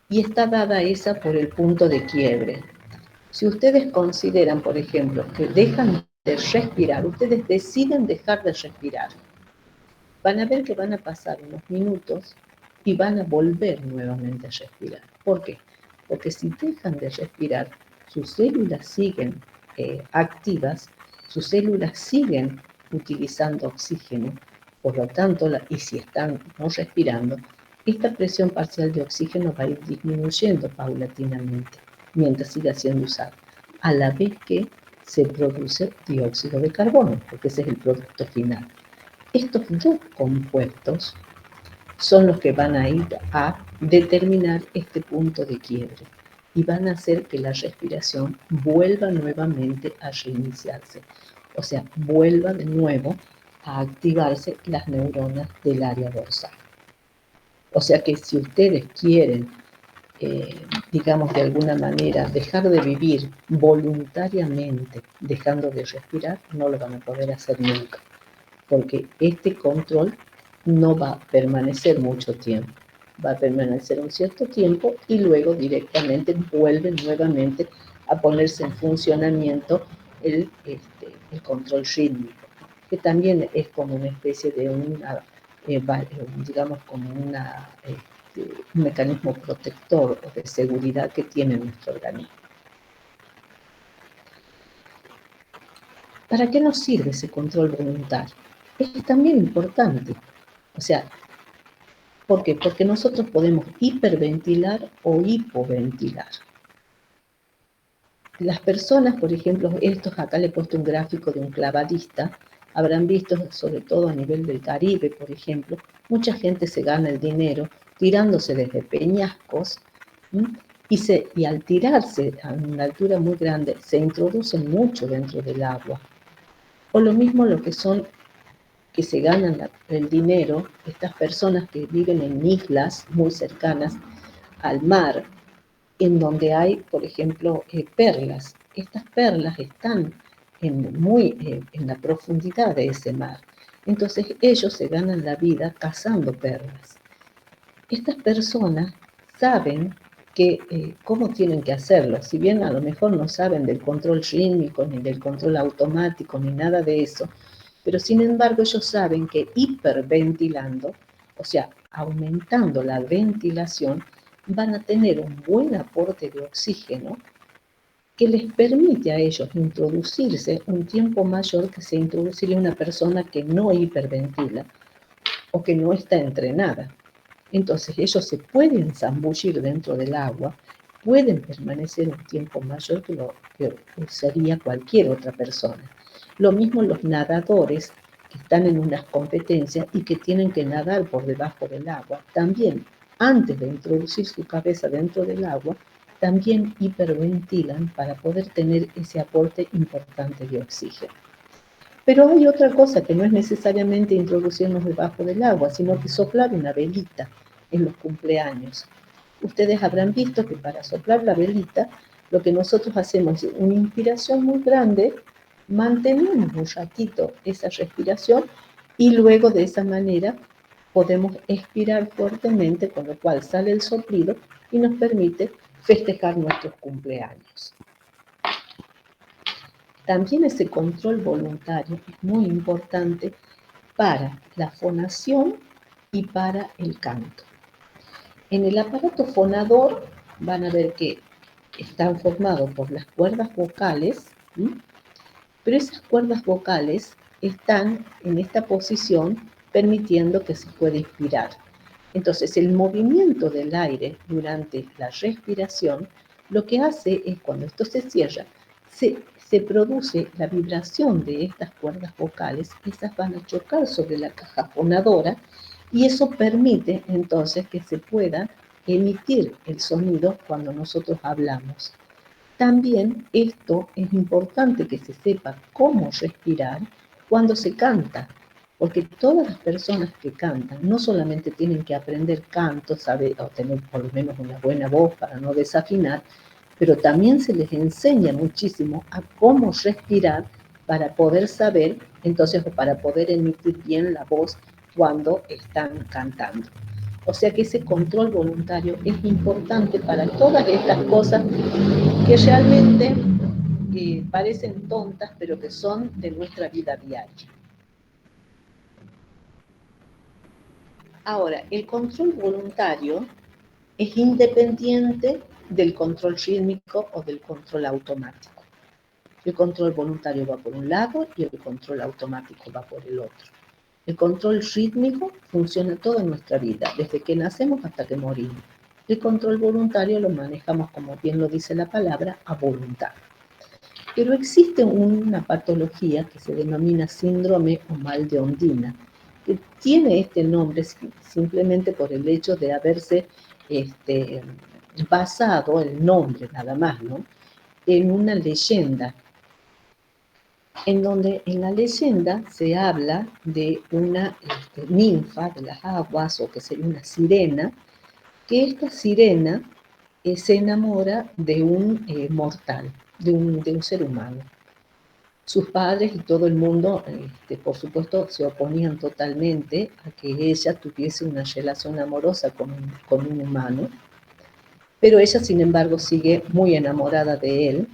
y está dada esa por el punto de quiebre. Si ustedes consideran, por ejemplo, que dejan de respirar, ustedes deciden dejar de respirar, van a ver que van a pasar unos minutos y van a volver nuevamente a respirar. ¿Por qué? Porque si dejan de respirar, sus células siguen activas, sus células siguen utilizando oxígeno. Por lo tanto, y si están no respirando, esta presión parcial de oxígeno va a ir disminuyendo paulatinamente mientras siga siendo usada, a la vez que se produce dióxido de carbono, porque ese es el producto final. Estos dos compuestos son los que van a ir a determinar este punto de quiebre y van a hacer que la respiración vuelva nuevamente a reiniciarse, o sea, vuelva de nuevo a activarse las neuronas del área dorsal. O sea que si ustedes quieren, digamos de alguna manera, dejar de vivir voluntariamente, dejando de respirar, no lo van a poder hacer nunca, porque este control no va a permanecer mucho tiempo. Va a permanecer un cierto tiempo y luego directamente vuelve nuevamente a ponerse en funcionamiento el control rítmico, que también es como una especie de digamos como un mecanismo protector o de seguridad que tiene nuestro organismo. ¿Para qué nos sirve ese control voluntario? Es también importante. O sea, ¿por qué? Porque nosotros podemos hiperventilar o hipoventilar. Las personas, por ejemplo, acá le he puesto un gráfico de un clavadista, habrán visto, sobre todo a nivel del Caribe, por ejemplo, mucha gente se gana el dinero tirándose desde peñascos, y al tirarse a una altura muy grande, se introducen mucho dentro del agua. O lo mismo lo que son que se ganan el dinero, estas personas que viven en islas muy cercanas al mar, en donde hay, por ejemplo, perlas. Estas perlas están en la profundidad de ese mar. Entonces ellos se ganan la vida cazando perlas. Estas personas saben cómo tienen que hacerlo. Si bien a lo mejor no saben del control rítmico, ni del control automático, ni nada de eso, pero sin embargo ellos saben que hiperventilando, o sea, aumentando la ventilación, van a tener un buen aporte de oxígeno que les permite a ellos introducirse un tiempo mayor que se introduciría una persona que no hiperventila o que no está entrenada. Entonces ellos se pueden zambullir dentro del agua, pueden permanecer un tiempo mayor que lo que sería cualquier otra persona. Lo mismo los nadadores que están en unas competencias y que tienen que nadar por debajo del agua, también antes de introducir su cabeza dentro del agua, también hiperventilan para poder tener ese aporte importante de oxígeno. Pero hay otra cosa que no es necesariamente introducirnos debajo del agua, sino que soplar una velita en los cumpleaños. Ustedes habrán visto que para soplar la velita, lo que nosotros hacemos es una inspiración muy grande, mantenemos un ratito esa respiración y luego de esa manera podemos expirar fuertemente, con lo cual sale el soplido y nos permite festejar nuestros cumpleaños. También ese control voluntario es muy importante para la fonación y para el canto. En el aparato fonador van a ver que están formados por las cuerdas vocales, ¿sí? Pero esas cuerdas vocales están en esta posición permitiendo que se pueda inspirar. Entonces, el movimiento del aire durante la respiración lo que hace es, cuando esto se cierra, se produce la vibración de estas cuerdas vocales, esas van a chocar sobre la caja fonadora y eso permite entonces que se pueda emitir el sonido cuando nosotros hablamos. También esto es importante que se sepa cómo respirar cuando se canta, porque todas las personas que cantan no solamente tienen que aprender canto, saber o tener por lo menos una buena voz para no desafinar, pero también se les enseña muchísimo a cómo respirar para poder saber, entonces, o para poder emitir bien la voz cuando están cantando. O sea que ese control voluntario es importante para todas estas cosas que realmente parecen tontas, pero que son de nuestra vida diaria. Ahora, el control voluntario es independiente del control rítmico o del control automático. El control voluntario va por un lado y el control automático va por el otro. El control rítmico funciona toda nuestra vida, desde que nacemos hasta que morimos. El control voluntario lo manejamos, como bien lo dice la palabra, a voluntad. Pero existe una patología que se denomina síndrome o mal de Ondina, que tiene este nombre simplemente por el hecho de haberse basado el nombre nada más, ¿no?, en una leyenda, en donde en la leyenda se habla de una ninfa de las aguas, o que sería una sirena, que esta sirena se enamora de un mortal, de un ser humano. Sus padres y todo el mundo, por supuesto, se oponían totalmente a que ella tuviese una relación amorosa con un humano, pero ella, sin embargo, sigue muy enamorada de él,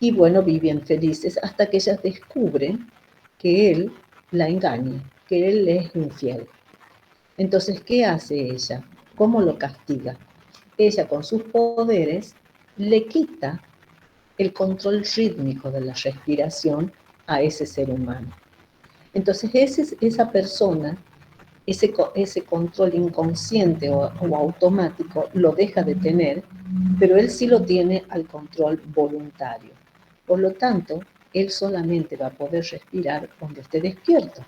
y bueno, viven felices hasta que ella descubre que él la engaña, que él es infiel. Entonces, ¿qué hace ella? ¿Cómo lo castiga? Ella, con sus poderes, le quita el control rítmico de la respiración a ese ser humano. Entonces, esa persona, ese control inconsciente o automático, lo deja de tener, pero él sí lo tiene al control voluntario. Por lo tanto, él solamente va a poder respirar cuando esté despierto.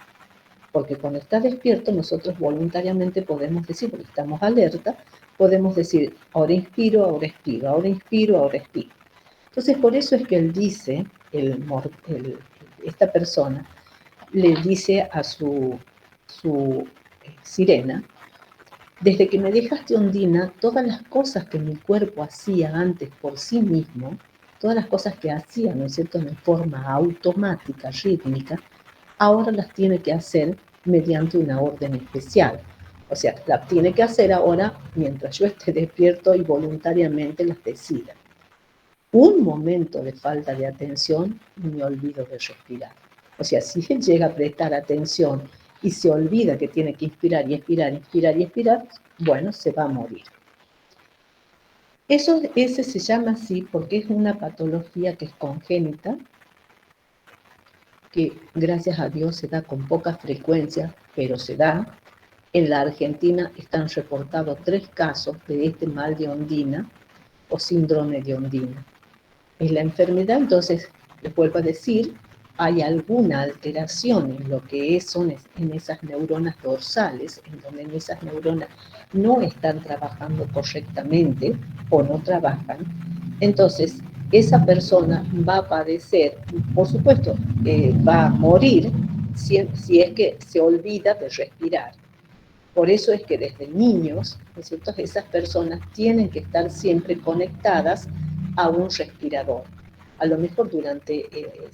Porque cuando está despierto, nosotros voluntariamente podemos decir, porque estamos alerta, podemos decir, ahora inspiro, ahora expiro, ahora inspiro, ahora expiro. Entonces, por eso es que él dice, esta persona le dice a su sirena, desde que me dejaste, Ondina, todas las cosas que mi cuerpo hacía antes por sí mismo, todas las cosas que hacía, ¿no es cierto?, en forma automática, rítmica, ahora las tiene que hacer mediante una orden especial. O sea, las tiene que hacer ahora mientras yo esté despierto y voluntariamente las decida. Un momento de falta de atención y me olvido de respirar. O sea, si él llega a prestar atención y se olvida que tiene que inspirar y expirar, inspirar y expirar, bueno, se va a morir. Ese se llama así porque es una patología que es congénita, que gracias a Dios se da con poca frecuencia, pero se da. En la Argentina están reportados 3 casos de este mal de Ondina o síndrome de Ondina. Es la enfermedad, entonces, les vuelvo a decir, hay alguna alteración en lo que son en esas neuronas dorsales, en donde en esas neuronas no están trabajando correctamente o no trabajan, entonces esa persona va a padecer, por supuesto, va a morir si es que se olvida de respirar. Por eso es que desde niños, ¿no es cierto?, esas personas tienen que estar siempre conectadas a un respirador. A lo mejor durante,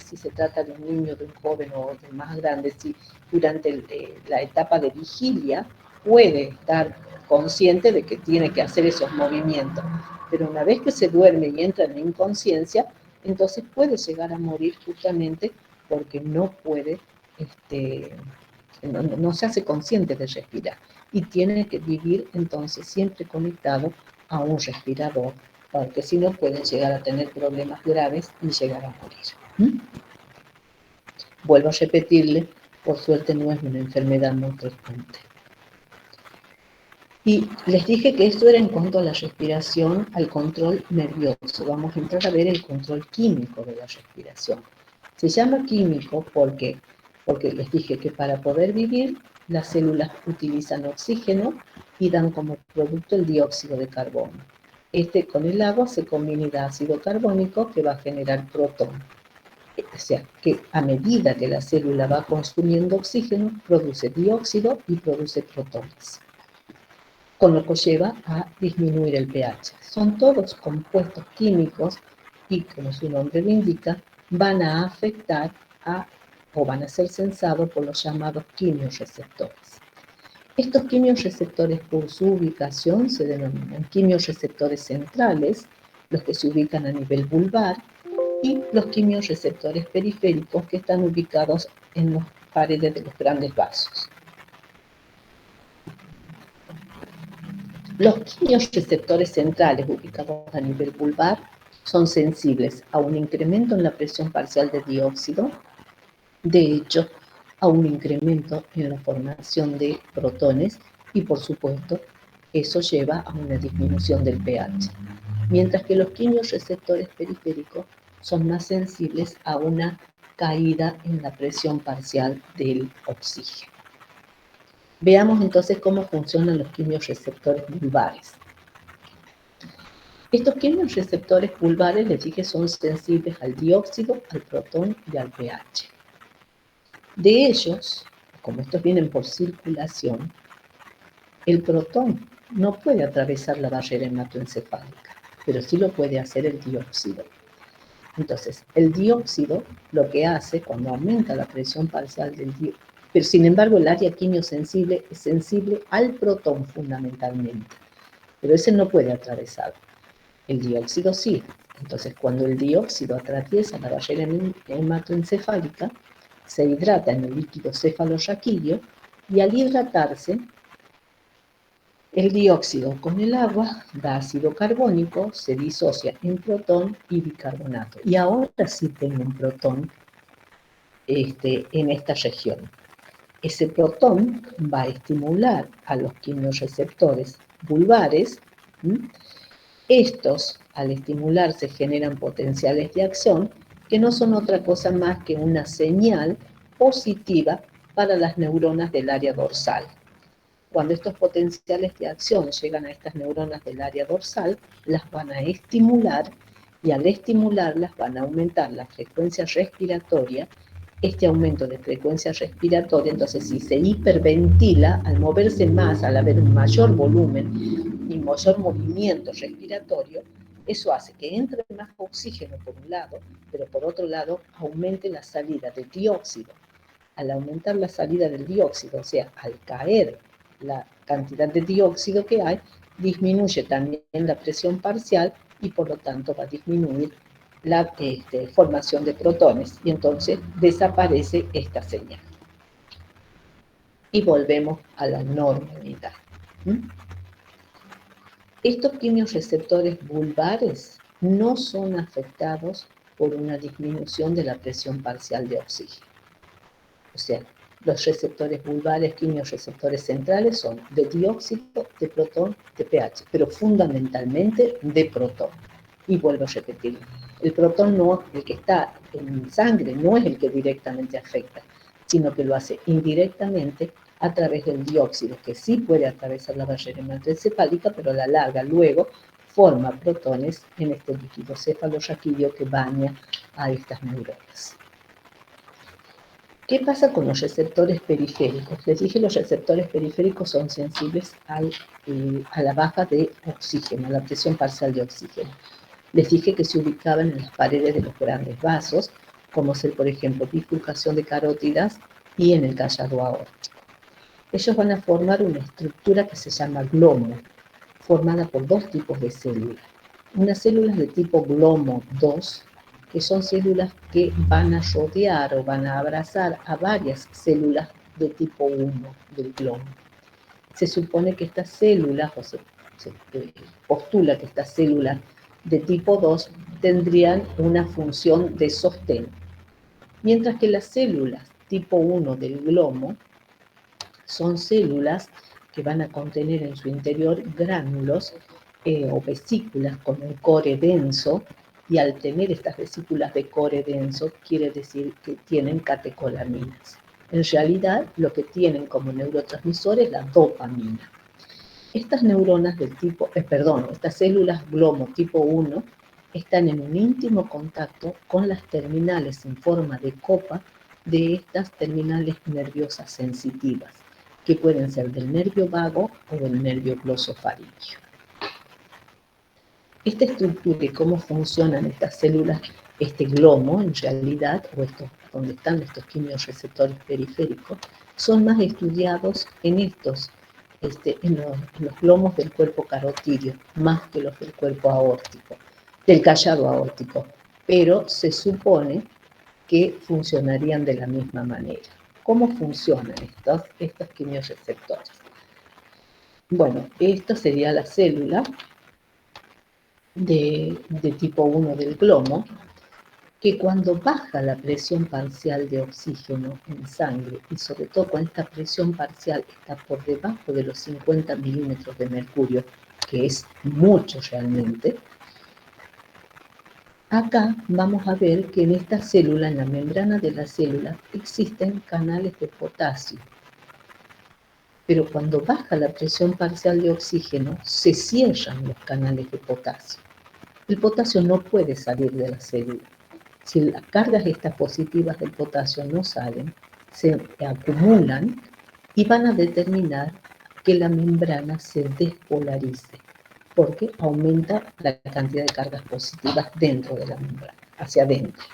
si se trata de un niño, de un joven o de más grande, si durante la etapa de vigilia puede estar consciente de que tiene que hacer esos movimientos. Pero una vez que se duerme y entra en la inconsciencia, entonces puede llegar a morir justamente porque no puede, no se hace consciente de respirar y tiene que vivir entonces siempre conectado a un respirador, porque si no pueden llegar a tener problemas graves y llegar a morir. Vuelvo a repetirle, por suerte no es una enfermedad muy frecuente. Y les dije que esto era en cuanto a la respiración, al control nervioso. Vamos a entrar a ver el control químico de la respiración. Se llama químico porque les dije que para poder vivir, las células utilizan oxígeno y dan como producto el dióxido de carbono. Con el agua se combina y da ácido carbónico que va a generar protón. O sea, que a medida que la célula va consumiendo oxígeno, produce dióxido y produce protones, con lo que lleva a disminuir el pH. Son todos compuestos químicos y, como su nombre lo indica, van a afectar o van a ser sensados por los llamados quimiorreceptores. Estos quimiorreceptores, por su ubicación, se denominan quimiorreceptores centrales, los que se ubican a nivel vulvar, y los quimiorreceptores periféricos, que están ubicados en las paredes de los grandes vasos. Los quimiorreceptores centrales, ubicados a nivel vulvar, son sensibles a un incremento en la presión parcial de dióxido, de hecho, a un incremento en la formación de protones y, por supuesto, eso lleva a una disminución del pH. Mientras que los quimiorreceptores periféricos son más sensibles a una caída en la presión parcial del oxígeno. Veamos entonces cómo funcionan los quimiorreceptores vulvares. Estos quimiorreceptores vulvares, les dije, son sensibles al dióxido, al protón y al pH. De ellos, como estos vienen por circulación, el protón no puede atravesar la barrera hematoencefálica, pero sí lo puede hacer el dióxido. Entonces, el dióxido lo que hace cuando aumenta la presión parcial del dióxido, pero sin embargo el área quimiosensible es sensible al protón fundamentalmente, pero ese no puede atravesar. El dióxido sí. Entonces, cuando el dióxido atraviesa la barrera hematoencefálica, se hidrata en el líquido cefalorraquídeo y al hidratarse, el dióxido con el agua da ácido carbónico, se disocia en protón y bicarbonato. Y ahora sí tengo un protón en esta región. Ese protón va a estimular a los quimiorreceptores vulvares. Estos, al estimularse, generan potenciales de acción que no son otra cosa más que una señal positiva para las neuronas del área dorsal. Cuando estos potenciales de acción llegan a estas neuronas del área dorsal, las van a estimular y al estimularlas van a aumentar la frecuencia respiratoria. Este aumento de frecuencia respiratoria, entonces si se hiperventila, al moverse más, al haber un mayor volumen y mayor movimiento respiratorio, eso hace que entre más oxígeno por un lado, pero por otro lado aumente la salida de dióxido. Al aumentar la salida del dióxido, o sea, al caer la cantidad de dióxido que hay, disminuye también la presión parcial y por lo tanto va a disminuir la formación de protones y entonces desaparece esta señal. Y volvemos a la normalidad. Estos quimiorreceptores vulvares no son afectados por una disminución de la presión parcial de oxígeno. O sea, los receptores vulvares, quimiorreceptores centrales, son de dióxido, de protón, de pH, pero fundamentalmente de protón. Y vuelvo a repetir, El protón no, el que está en sangre, no es el que directamente afecta, sino que lo hace indirectamente a través del dióxido, que sí puede atravesar la barrera hematoencefálica, pero a la larga luego forma protones en este líquido cefalorraquídeo que baña a estas neuronas. ¿Qué pasa con los receptores periféricos? Les dije, los receptores periféricos son sensibles a la baja de oxígeno, a la presión parcial de oxígeno. Les dije que se ubicaban en las paredes de los grandes vasos, como ser, por ejemplo, bifurcación de carótidas y en el callado aórtico. Ellos van a formar una estructura que se llama glomo, formada por dos tipos de células. Unas células de tipo glomo 2, que son células que van a rodear o van a abrazar a varias células de tipo 1 del glomo. Se supone que estas células, o se postula que estas células de tipo 2 tendrían una función de sostén, mientras que las células tipo 1 del glomo son células que van a contener en su interior gránulos o vesículas con un core denso, y al tener estas vesículas de core denso quiere decir que tienen catecolaminas. En realidad lo que tienen como neurotransmisor es la dopamina. Estas neuronas del tipo, estas células glomo tipo 1 están en un íntimo contacto con las terminales en forma de copa de estas terminales nerviosas sensitivas, que pueden ser del nervio vago o del nervio glosofaríngeo. Esta estructura y cómo funcionan estas células, este glomo en realidad, o donde están estos quimiorreceptores periféricos, son más estudiados en los glomos del cuerpo carotídeo, más que los del cuerpo aórtico, del callado aórtico, pero se supone que funcionarían de la misma manera. ¿Cómo funcionan estos quimiorreceptores? Bueno, esto sería la célula de tipo 1 del glomo, que cuando baja la presión parcial de oxígeno en sangre, y sobre todo cuando esta presión parcial está por debajo de los 50 milímetros de mercurio, que es mucho realmente, acá vamos a ver que en esta célula, en la membrana de la célula, existen canales de potasio. Pero cuando baja la presión parcial de oxígeno, se cierran los canales de potasio. El potasio no puede salir de la célula. Si las cargas estas positivas del potasio no salen, se acumulan y van a determinar que la membrana se despolarice, porque aumenta la cantidad de cargas positivas dentro de la membrana, hacia adentro.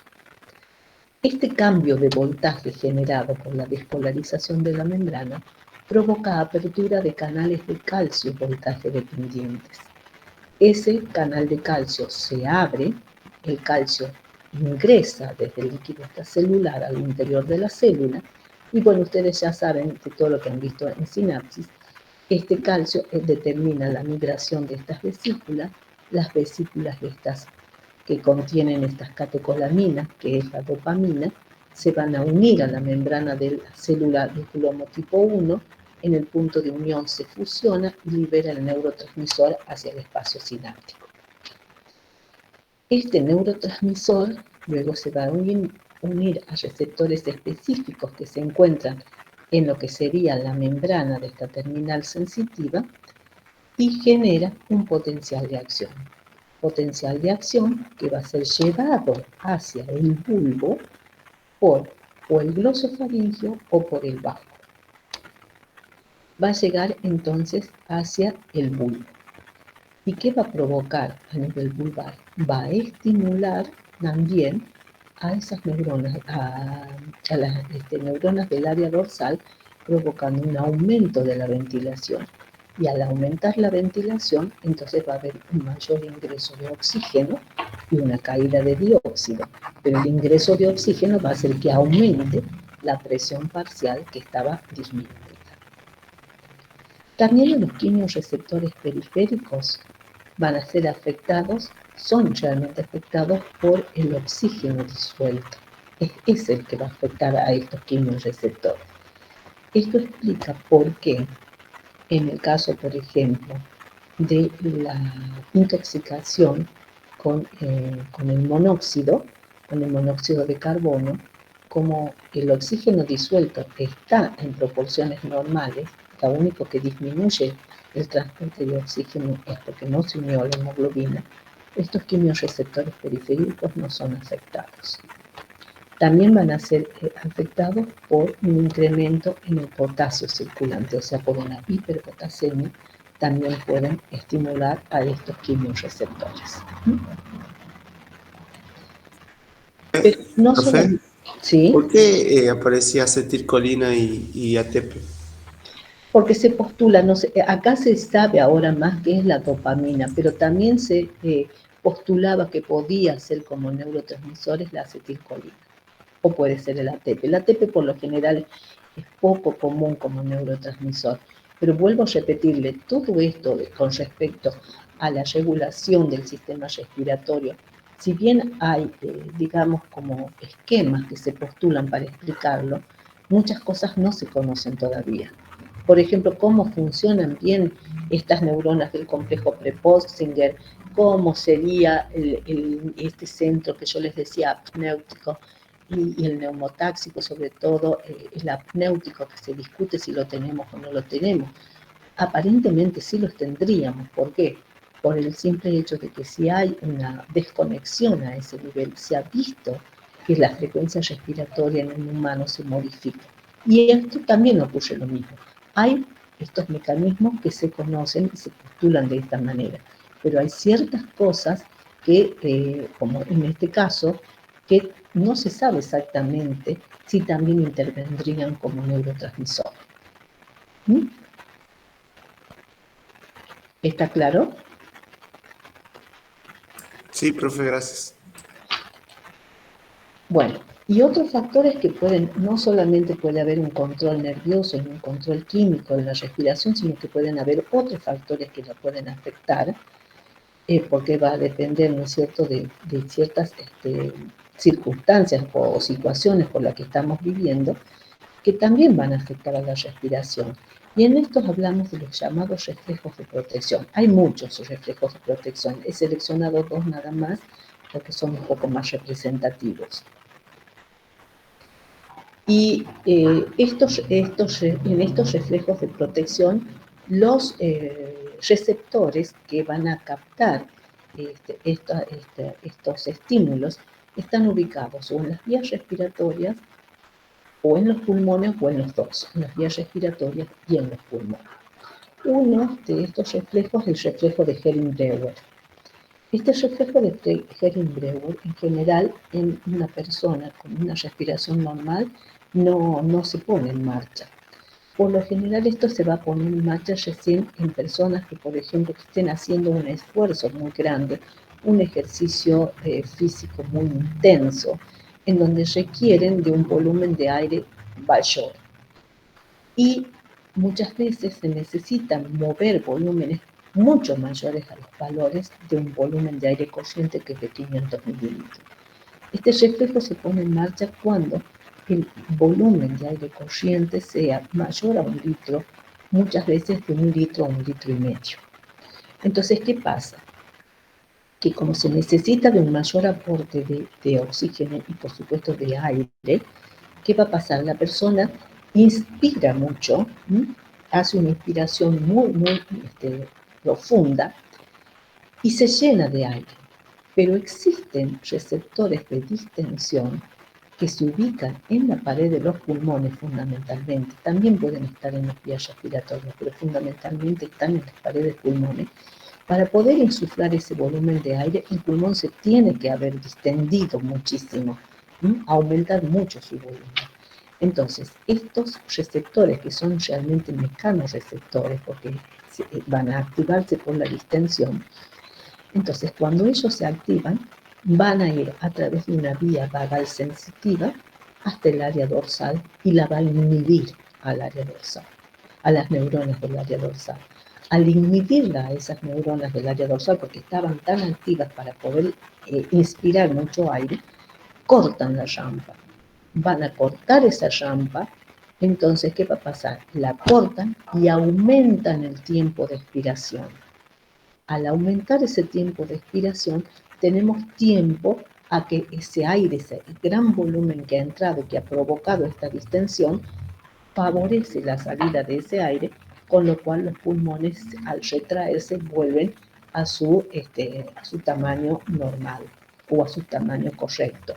Este cambio de voltaje generado por la despolarización de la membrana provoca apertura de canales de calcio voltaje dependientes. Ese canal de calcio se abre, el calcio ingresa desde el líquido extracelular al interior de la célula, y bueno, ustedes ya saben de todo lo que han visto en sinapsis, este calcio determina la migración de estas vesículas, las vesículas estas que contienen estas catecolaminas, que es la dopamina, se van a unir a la membrana de la célula del glomo tipo 1, en el punto de unión se fusiona y libera el neurotransmisor hacia el espacio sináptico. Este neurotransmisor luego se va a unir a receptores específicos que se encuentran en lo que sería la membrana de esta terminal sensitiva y genera un potencial de acción. Potencial de acción que va a ser llevado hacia el bulbo por o el glosofaríngeo o por el vago. Va a llegar entonces hacia el bulbo. ¿Y qué va a provocar a nivel vulvar? Va a estimular también a esas neuronas, a las neuronas del área dorsal, provocando un aumento de la ventilación. Y al aumentar la ventilación, entonces va a haber un mayor ingreso de oxígeno y una caída de dióxido. Pero el ingreso de oxígeno va a hacer que aumente la presión parcial que estaba disminuida. También los quimiorreceptores periféricos van a ser afectados, son realmente afectados por el oxígeno disuelto. Es el que va a afectar a estos quimiorreceptores. Esto explica por qué, en el caso, por ejemplo, de la intoxicación con el monóxido de carbono, como el oxígeno disuelto está en proporciones normales, lo único que disminuye el transporte de oxígeno es porque no se unió a la hemoglobina, estos quimiorreceptores periféricos no son afectados. También van a ser afectados por un incremento en el potasio circulante, o sea, por una hiperpotasemia, también pueden estimular a estos quimiorreceptores. Pero no Profe, solo... ¿Sí? ¿por qué aparecía acetilcolina y ATP? Porque se postula, no sé, acá se sabe ahora más qué es la dopamina, pero también se postulaba que podía ser como neurotransmisores la acetilcolina, o puede ser el ATP. El ATP por lo general es poco común como neurotransmisor, pero vuelvo a repetirle, todo esto con respecto a la regulación del sistema respiratorio, si bien hay, digamos, como esquemas que se postulan para explicarlo, muchas cosas no se conocen todavía. Por ejemplo, cómo funcionan bien estas neuronas del complejo Prepottinger, cómo sería este centro que yo les decía apnéutico y el neumotáxico, sobre todo el apnéutico, que se discute si lo tenemos o no lo tenemos. Aparentemente sí los tendríamos. ¿Por qué? Por el simple hecho de que si hay una desconexión a ese nivel, se ha visto que la frecuencia respiratoria en el humano se modifica. Y esto también ocurre lo mismo. Hay estos mecanismos que se conocen y se postulan de esta manera, pero hay ciertas cosas que, como en este caso, que no se sabe exactamente si también intervendrían como neurotransmisor. ¿Mm? ¿Está claro? Sí, profe, gracias. Bueno, y otros factores que pueden, no solamente puede haber un control nervioso y un control químico de la respiración, sino que pueden haber otros factores que la pueden afectar, porque va a depender, ¿no es cierto?, de ciertas circunstancias o situaciones por las que estamos viviendo, que también van a afectar a la respiración. Y en estos hablamos de los llamados reflejos de protección. Hay muchos reflejos de protección. He seleccionado dos nada más porque son un poco más representativos. Y en estos reflejos de protección, los receptores que van a captar estos estímulos están ubicados o en las vías respiratorias, o en los pulmones, o en los dos, en las vías respiratorias y en los pulmones. Uno de estos reflejos es el reflejo de Hering-Breuer. Este reflejo de Hering-Breuer, en general, en una persona con una respiración normal, no se pone en marcha. Por lo general, esto se va a poner en marcha recién en personas que, por ejemplo, que estén haciendo un esfuerzo muy grande, un ejercicio físico muy intenso, en donde requieren de un volumen de aire mayor. Y muchas veces se necesitan mover volúmenes mucho mayores a los valores de un volumen de aire corriente que es de 500 mililitros. Este reflejo se pone en marcha cuando el volumen de aire corriente sea mayor a 1 litro, muchas veces de 1 litro a 1 litro y medio. Entonces, ¿qué pasa? Que como se necesita de un mayor aporte de oxígeno y por supuesto de aire, ¿qué va a pasar? La persona inspira mucho, hace una inspiración muy profunda y se llena de aire. Pero existen receptores de distensión que se ubican en la pared de los pulmones fundamentalmente, también pueden estar en las vías respiratorias, pero fundamentalmente están en las paredes pulmones. Para poder insuflar ese volumen de aire, el pulmón se tiene que haber distendido muchísimo, aumentar mucho su volumen. Entonces, estos receptores, que son realmente mecanorreceptores, porque van a activarse por la distensión, entonces cuando ellos se activan, van a ir a través de una vía vagal sensitiva hasta el área dorsal y la va a inhibir al área dorsal, a las neuronas del área dorsal. Al inhibirla a esas neuronas del área dorsal, porque estaban tan activas para poder inspirar mucho aire, cortan la rampa. Van a cortar esa rampa, entonces, ¿qué va a pasar? La cortan y aumentan el tiempo de expiración. Al aumentar ese tiempo de expiración, tenemos tiempo a que ese aire, ese gran volumen que ha entrado, que ha provocado esta distensión, favorece la salida de ese aire, con lo cual los pulmones al retraerse vuelven a su tamaño normal o a su tamaño correcto.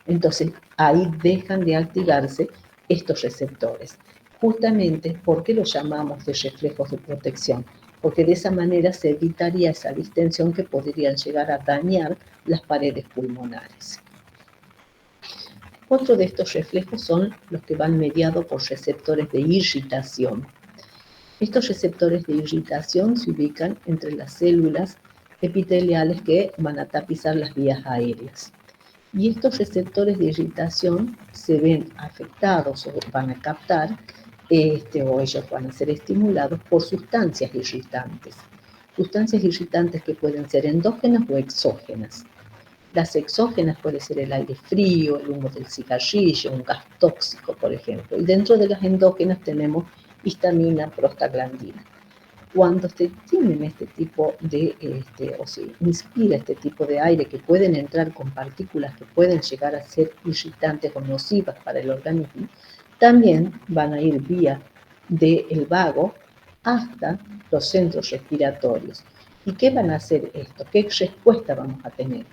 Entonces ahí dejan de activarse estos receptores. Justamente, ¿por qué los llamamos de reflejos de protección? Porque de esa manera se evitaría esa distensión que podrían llegar a dañar las paredes pulmonares. Otro de estos reflejos son los que van mediados por receptores de irritación. Estos receptores de irritación se ubican entre las células epiteliales que van a tapizar las vías aéreas. Y estos receptores de irritación se ven afectados o van a captar, o ellos van a ser estimulados por sustancias irritantes. Sustancias irritantes que pueden ser endógenas o exógenas. Las exógenas puede ser el aire frío, el humo del cigarrillo, un gas tóxico, por ejemplo. Y dentro de las endógenas tenemos histamina, prostaglandina. Cuando se tienen este tipo de, o se inspira este tipo de aire que pueden entrar con partículas que pueden llegar a ser irritantes o nocivas para el organismo, también van a ir vía del vago hasta los centros respiratorios. ¿Y qué van a hacer esto? ¿Qué respuesta vamos a tener?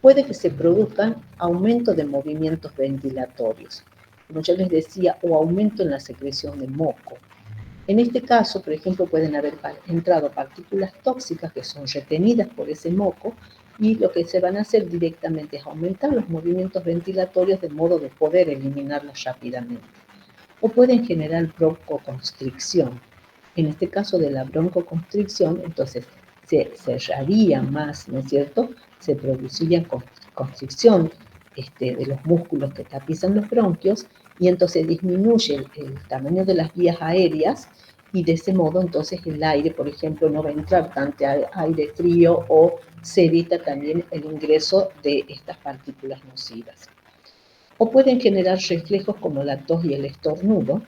Puede que se produzcan aumento de movimientos ventilatorios, como yo les decía, o aumento en la secreción de moco. En este caso, por ejemplo, pueden haber entrado partículas tóxicas que son retenidas por ese moco y lo que se van a hacer directamente es aumentar los movimientos ventilatorios de modo de poder eliminarlos rápidamente. O pueden generar broncoconstricción. En este caso de la broncoconstricción, entonces se cerraría más, ¿no es cierto? Se produciría constricción de los músculos que tapizan los bronquios y entonces disminuye el tamaño de las vías aéreas y de ese modo entonces el aire, por ejemplo, no va a entrar tanto aire frío o se evita también el ingreso de estas partículas nocivas. O pueden generar reflejos como la tos y el estornudo,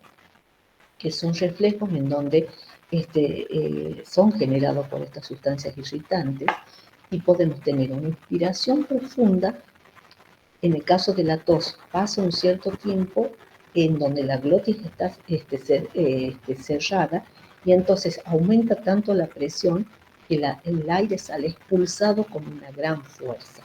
que son reflejos en donde son generados por estas sustancias irritantes y podemos tener una inspiración profunda. En el caso de la tos pasa un cierto tiempo en donde la glotis está cerrada y entonces aumenta tanto la presión que el aire sale expulsado con una gran fuerza.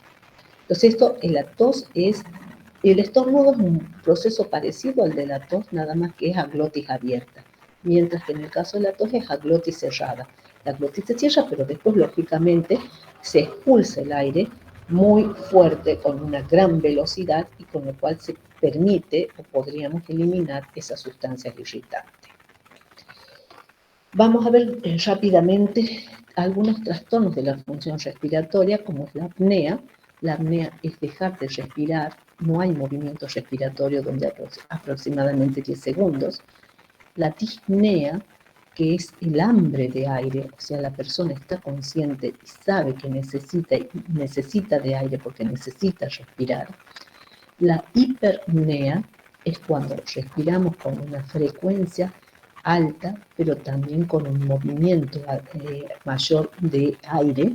Entonces la tos el estornudo es un proceso parecido al de la tos, nada más que es a glotis abierta, mientras que en el caso de la tos es a glotis cerrada. La glotis se cierra, pero después, lógicamente, se expulsa el aire muy fuerte, con una gran velocidad, y con lo cual se permite o podríamos eliminar esas sustancias irritantes. Vamos a ver rápidamente algunos trastornos de la función respiratoria, como es la apnea. La apnea es dejar de respirar, no hay movimiento respiratorio donde aproximadamente 10 segundos. La disnea, que es el hambre de aire, o sea, la persona está consciente y sabe que necesita de aire porque necesita respirar. La hipernea es cuando respiramos con una frecuencia alta, pero también con un movimiento mayor de aire.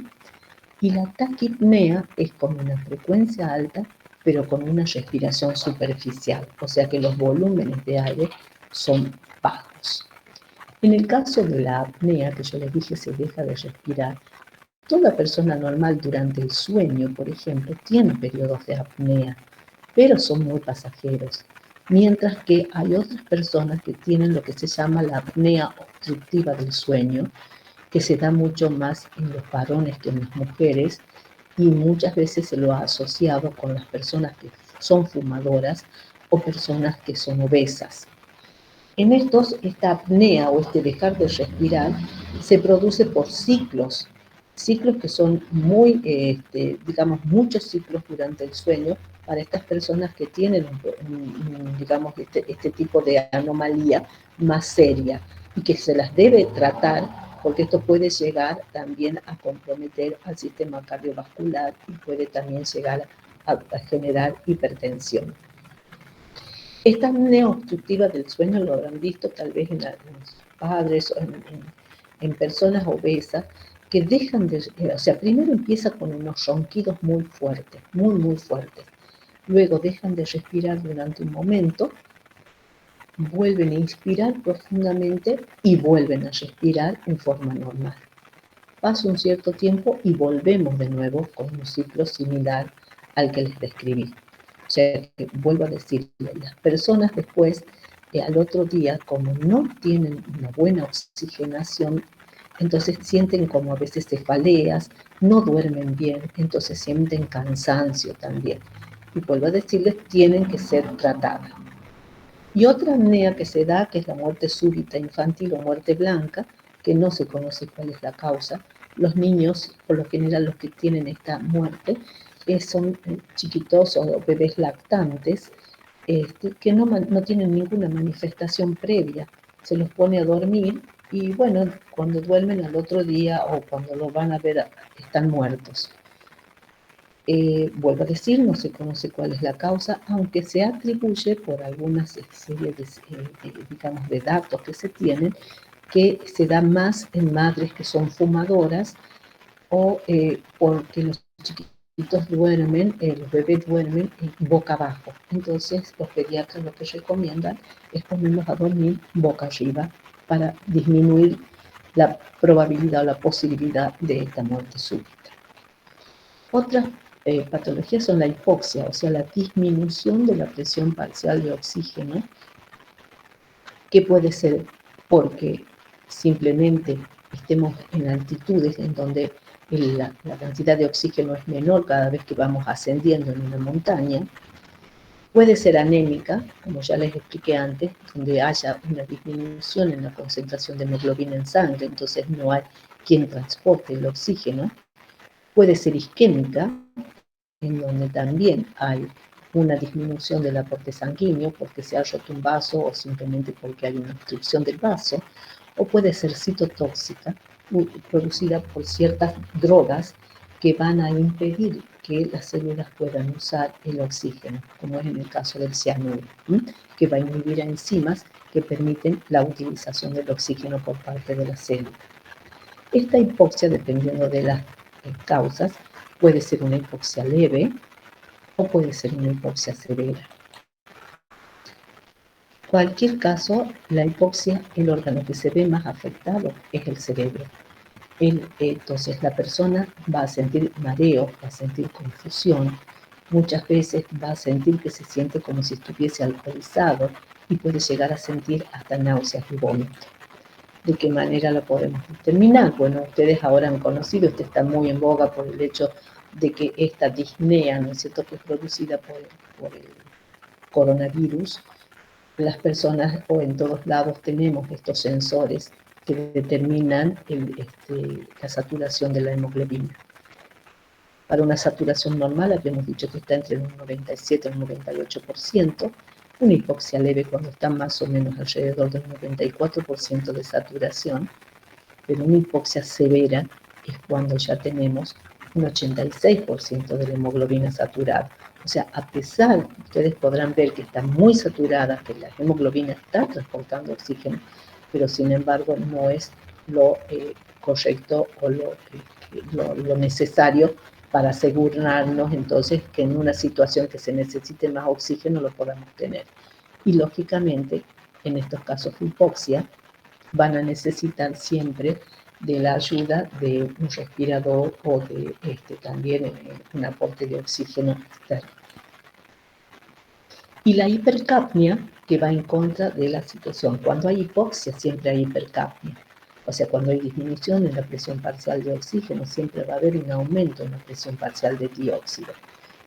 Y la taquipnea es con una frecuencia alta, pero con una respiración superficial, o sea que los volúmenes de aire son bajos. En el caso de la apnea, que yo les dije se deja de respirar, toda persona normal durante el sueño, por ejemplo, tiene periodos de apnea, pero son muy pasajeros, mientras que hay otras personas que tienen lo que se llama la apnea obstructiva del sueño, que se da mucho más en los varones que en las mujeres y muchas veces se lo ha asociado con las personas que son fumadoras o personas que son obesas. En esta apnea o dejar de respirar se produce por ciclos que son muy, digamos, muchos ciclos durante el sueño para estas personas que tienen, digamos, este tipo de anomalía más seria y que se las debe tratar, porque esto puede llegar también a comprometer al sistema cardiovascular y puede también llegar a generar hipertensión. Esta apnea obstructiva del sueño lo habrán visto tal vez en los padres o en personas obesas, que dejan de, o sea, primero empieza con unos ronquidos muy fuertes, muy fuertes. Luego dejan de respirar durante un momento, vuelven a inspirar profundamente y vuelven a respirar en forma normal. Pasa un cierto tiempo y volvemos de nuevo con un ciclo similar al que les describí. O sea, que vuelvo a decirles, las personas después, al otro día, como no tienen una buena oxigenación, entonces sienten como a veces cefaleas, no duermen bien, entonces sienten cansancio también. Y vuelvo a decirles, tienen que ser tratadas. Y otra apnea que se da, que es la muerte súbita infantil o muerte blanca, que no se conoce cuál es la causa. Los niños, por lo general los que tienen esta muerte, son chiquitos o bebés lactantes, que no tienen ninguna manifestación previa. Se los pone a dormir y bueno, cuando duermen al otro día o cuando los van a ver, están muertos. Vuelvo a decir, no se conoce cuál es la causa, aunque se atribuye por algunas series digamos, de datos que se tienen, que se da más en madres que son fumadoras o porque los chiquitos duermen, los bebés duermen boca abajo. Entonces los pediatras lo que recomiendan es ponerlos a dormir boca arriba para disminuir la probabilidad o la posibilidad de esta muerte súbita. Otras patologías son la hipoxia, o sea, la disminución de la presión parcial de oxígeno, que puede ser porque simplemente estemos en altitudes en donde la cantidad de oxígeno es menor cada vez que vamos ascendiendo en una montaña. Puede ser anémica, como ya les expliqué antes, donde haya una disminución en la concentración de hemoglobina en sangre, entonces no hay quien transporte el oxígeno. Puede ser isquémica, en donde también hay una disminución del aporte sanguíneo porque se ha roto un vaso o simplemente porque hay una obstrucción del vaso, o puede ser citotóxica, producida por ciertas drogas que van a impedir que las células puedan usar el oxígeno, como es en el caso del cianuro, que va a inhibir enzimas que permiten la utilización del oxígeno por parte de la célula. Esta hipoxia, dependiendo de las causas, puede ser una hipoxia leve o puede ser una hipoxia severa. En cualquier caso, la hipoxia, el órgano que se ve más afectado es el cerebro. Entonces la persona va a sentir mareo, va a sentir confusión, muchas veces va a sentir que se siente como si estuviese alcoholizado y puede llegar a sentir hasta náuseas y vómito. ¿De qué manera lo podemos determinar? Bueno, ustedes ahora han conocido, esto está muy en boga por el hecho de que esta disnea, ¿no es cierto?, que es producida por el coronavirus, las personas o en todos lados tenemos estos sensores que determinan la saturación de la hemoglobina. Para una saturación normal habíamos dicho que está entre un 97 y un 98%, una hipoxia leve cuando está más o menos alrededor del 94% de saturación, pero una hipoxia severa es cuando ya tenemos un 86% de la hemoglobina saturada. O sea, a pesar, ustedes podrán ver que está muy saturada, que la hemoglobina está transportando oxígeno, pero sin embargo no es lo correcto o lo necesario para asegurarnos entonces que en una situación que se necesite más oxígeno lo podamos tener. Y lógicamente, en estos casos de hipoxia, van a necesitar siempre de la ayuda de un respirador o de también un aporte de oxígeno externo. Y la hipercapnia, que va en contra de la situación. Cuando hay hipoxia, siempre hay hipercapnia. O sea, cuando hay disminución en la presión parcial de oxígeno, siempre va a haber un aumento en la presión parcial de dióxido,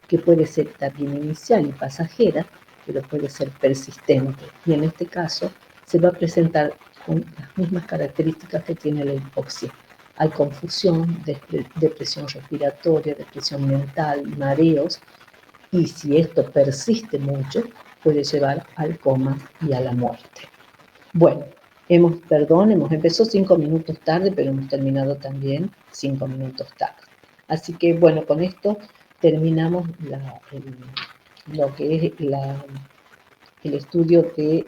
que puede ser también inicial y pasajera, pero puede ser persistente. Y en este caso, se va a presentar con las mismas características que tiene la hipoxia. Hay confusión, depresión respiratoria, depresión mental, mareos, y si esto persiste mucho, puede llevar al coma y a la muerte. Bueno, hemos empezado 5 minutos tarde, pero hemos terminado también 5 minutos tarde. Así que, bueno, con esto terminamos lo que es el estudio de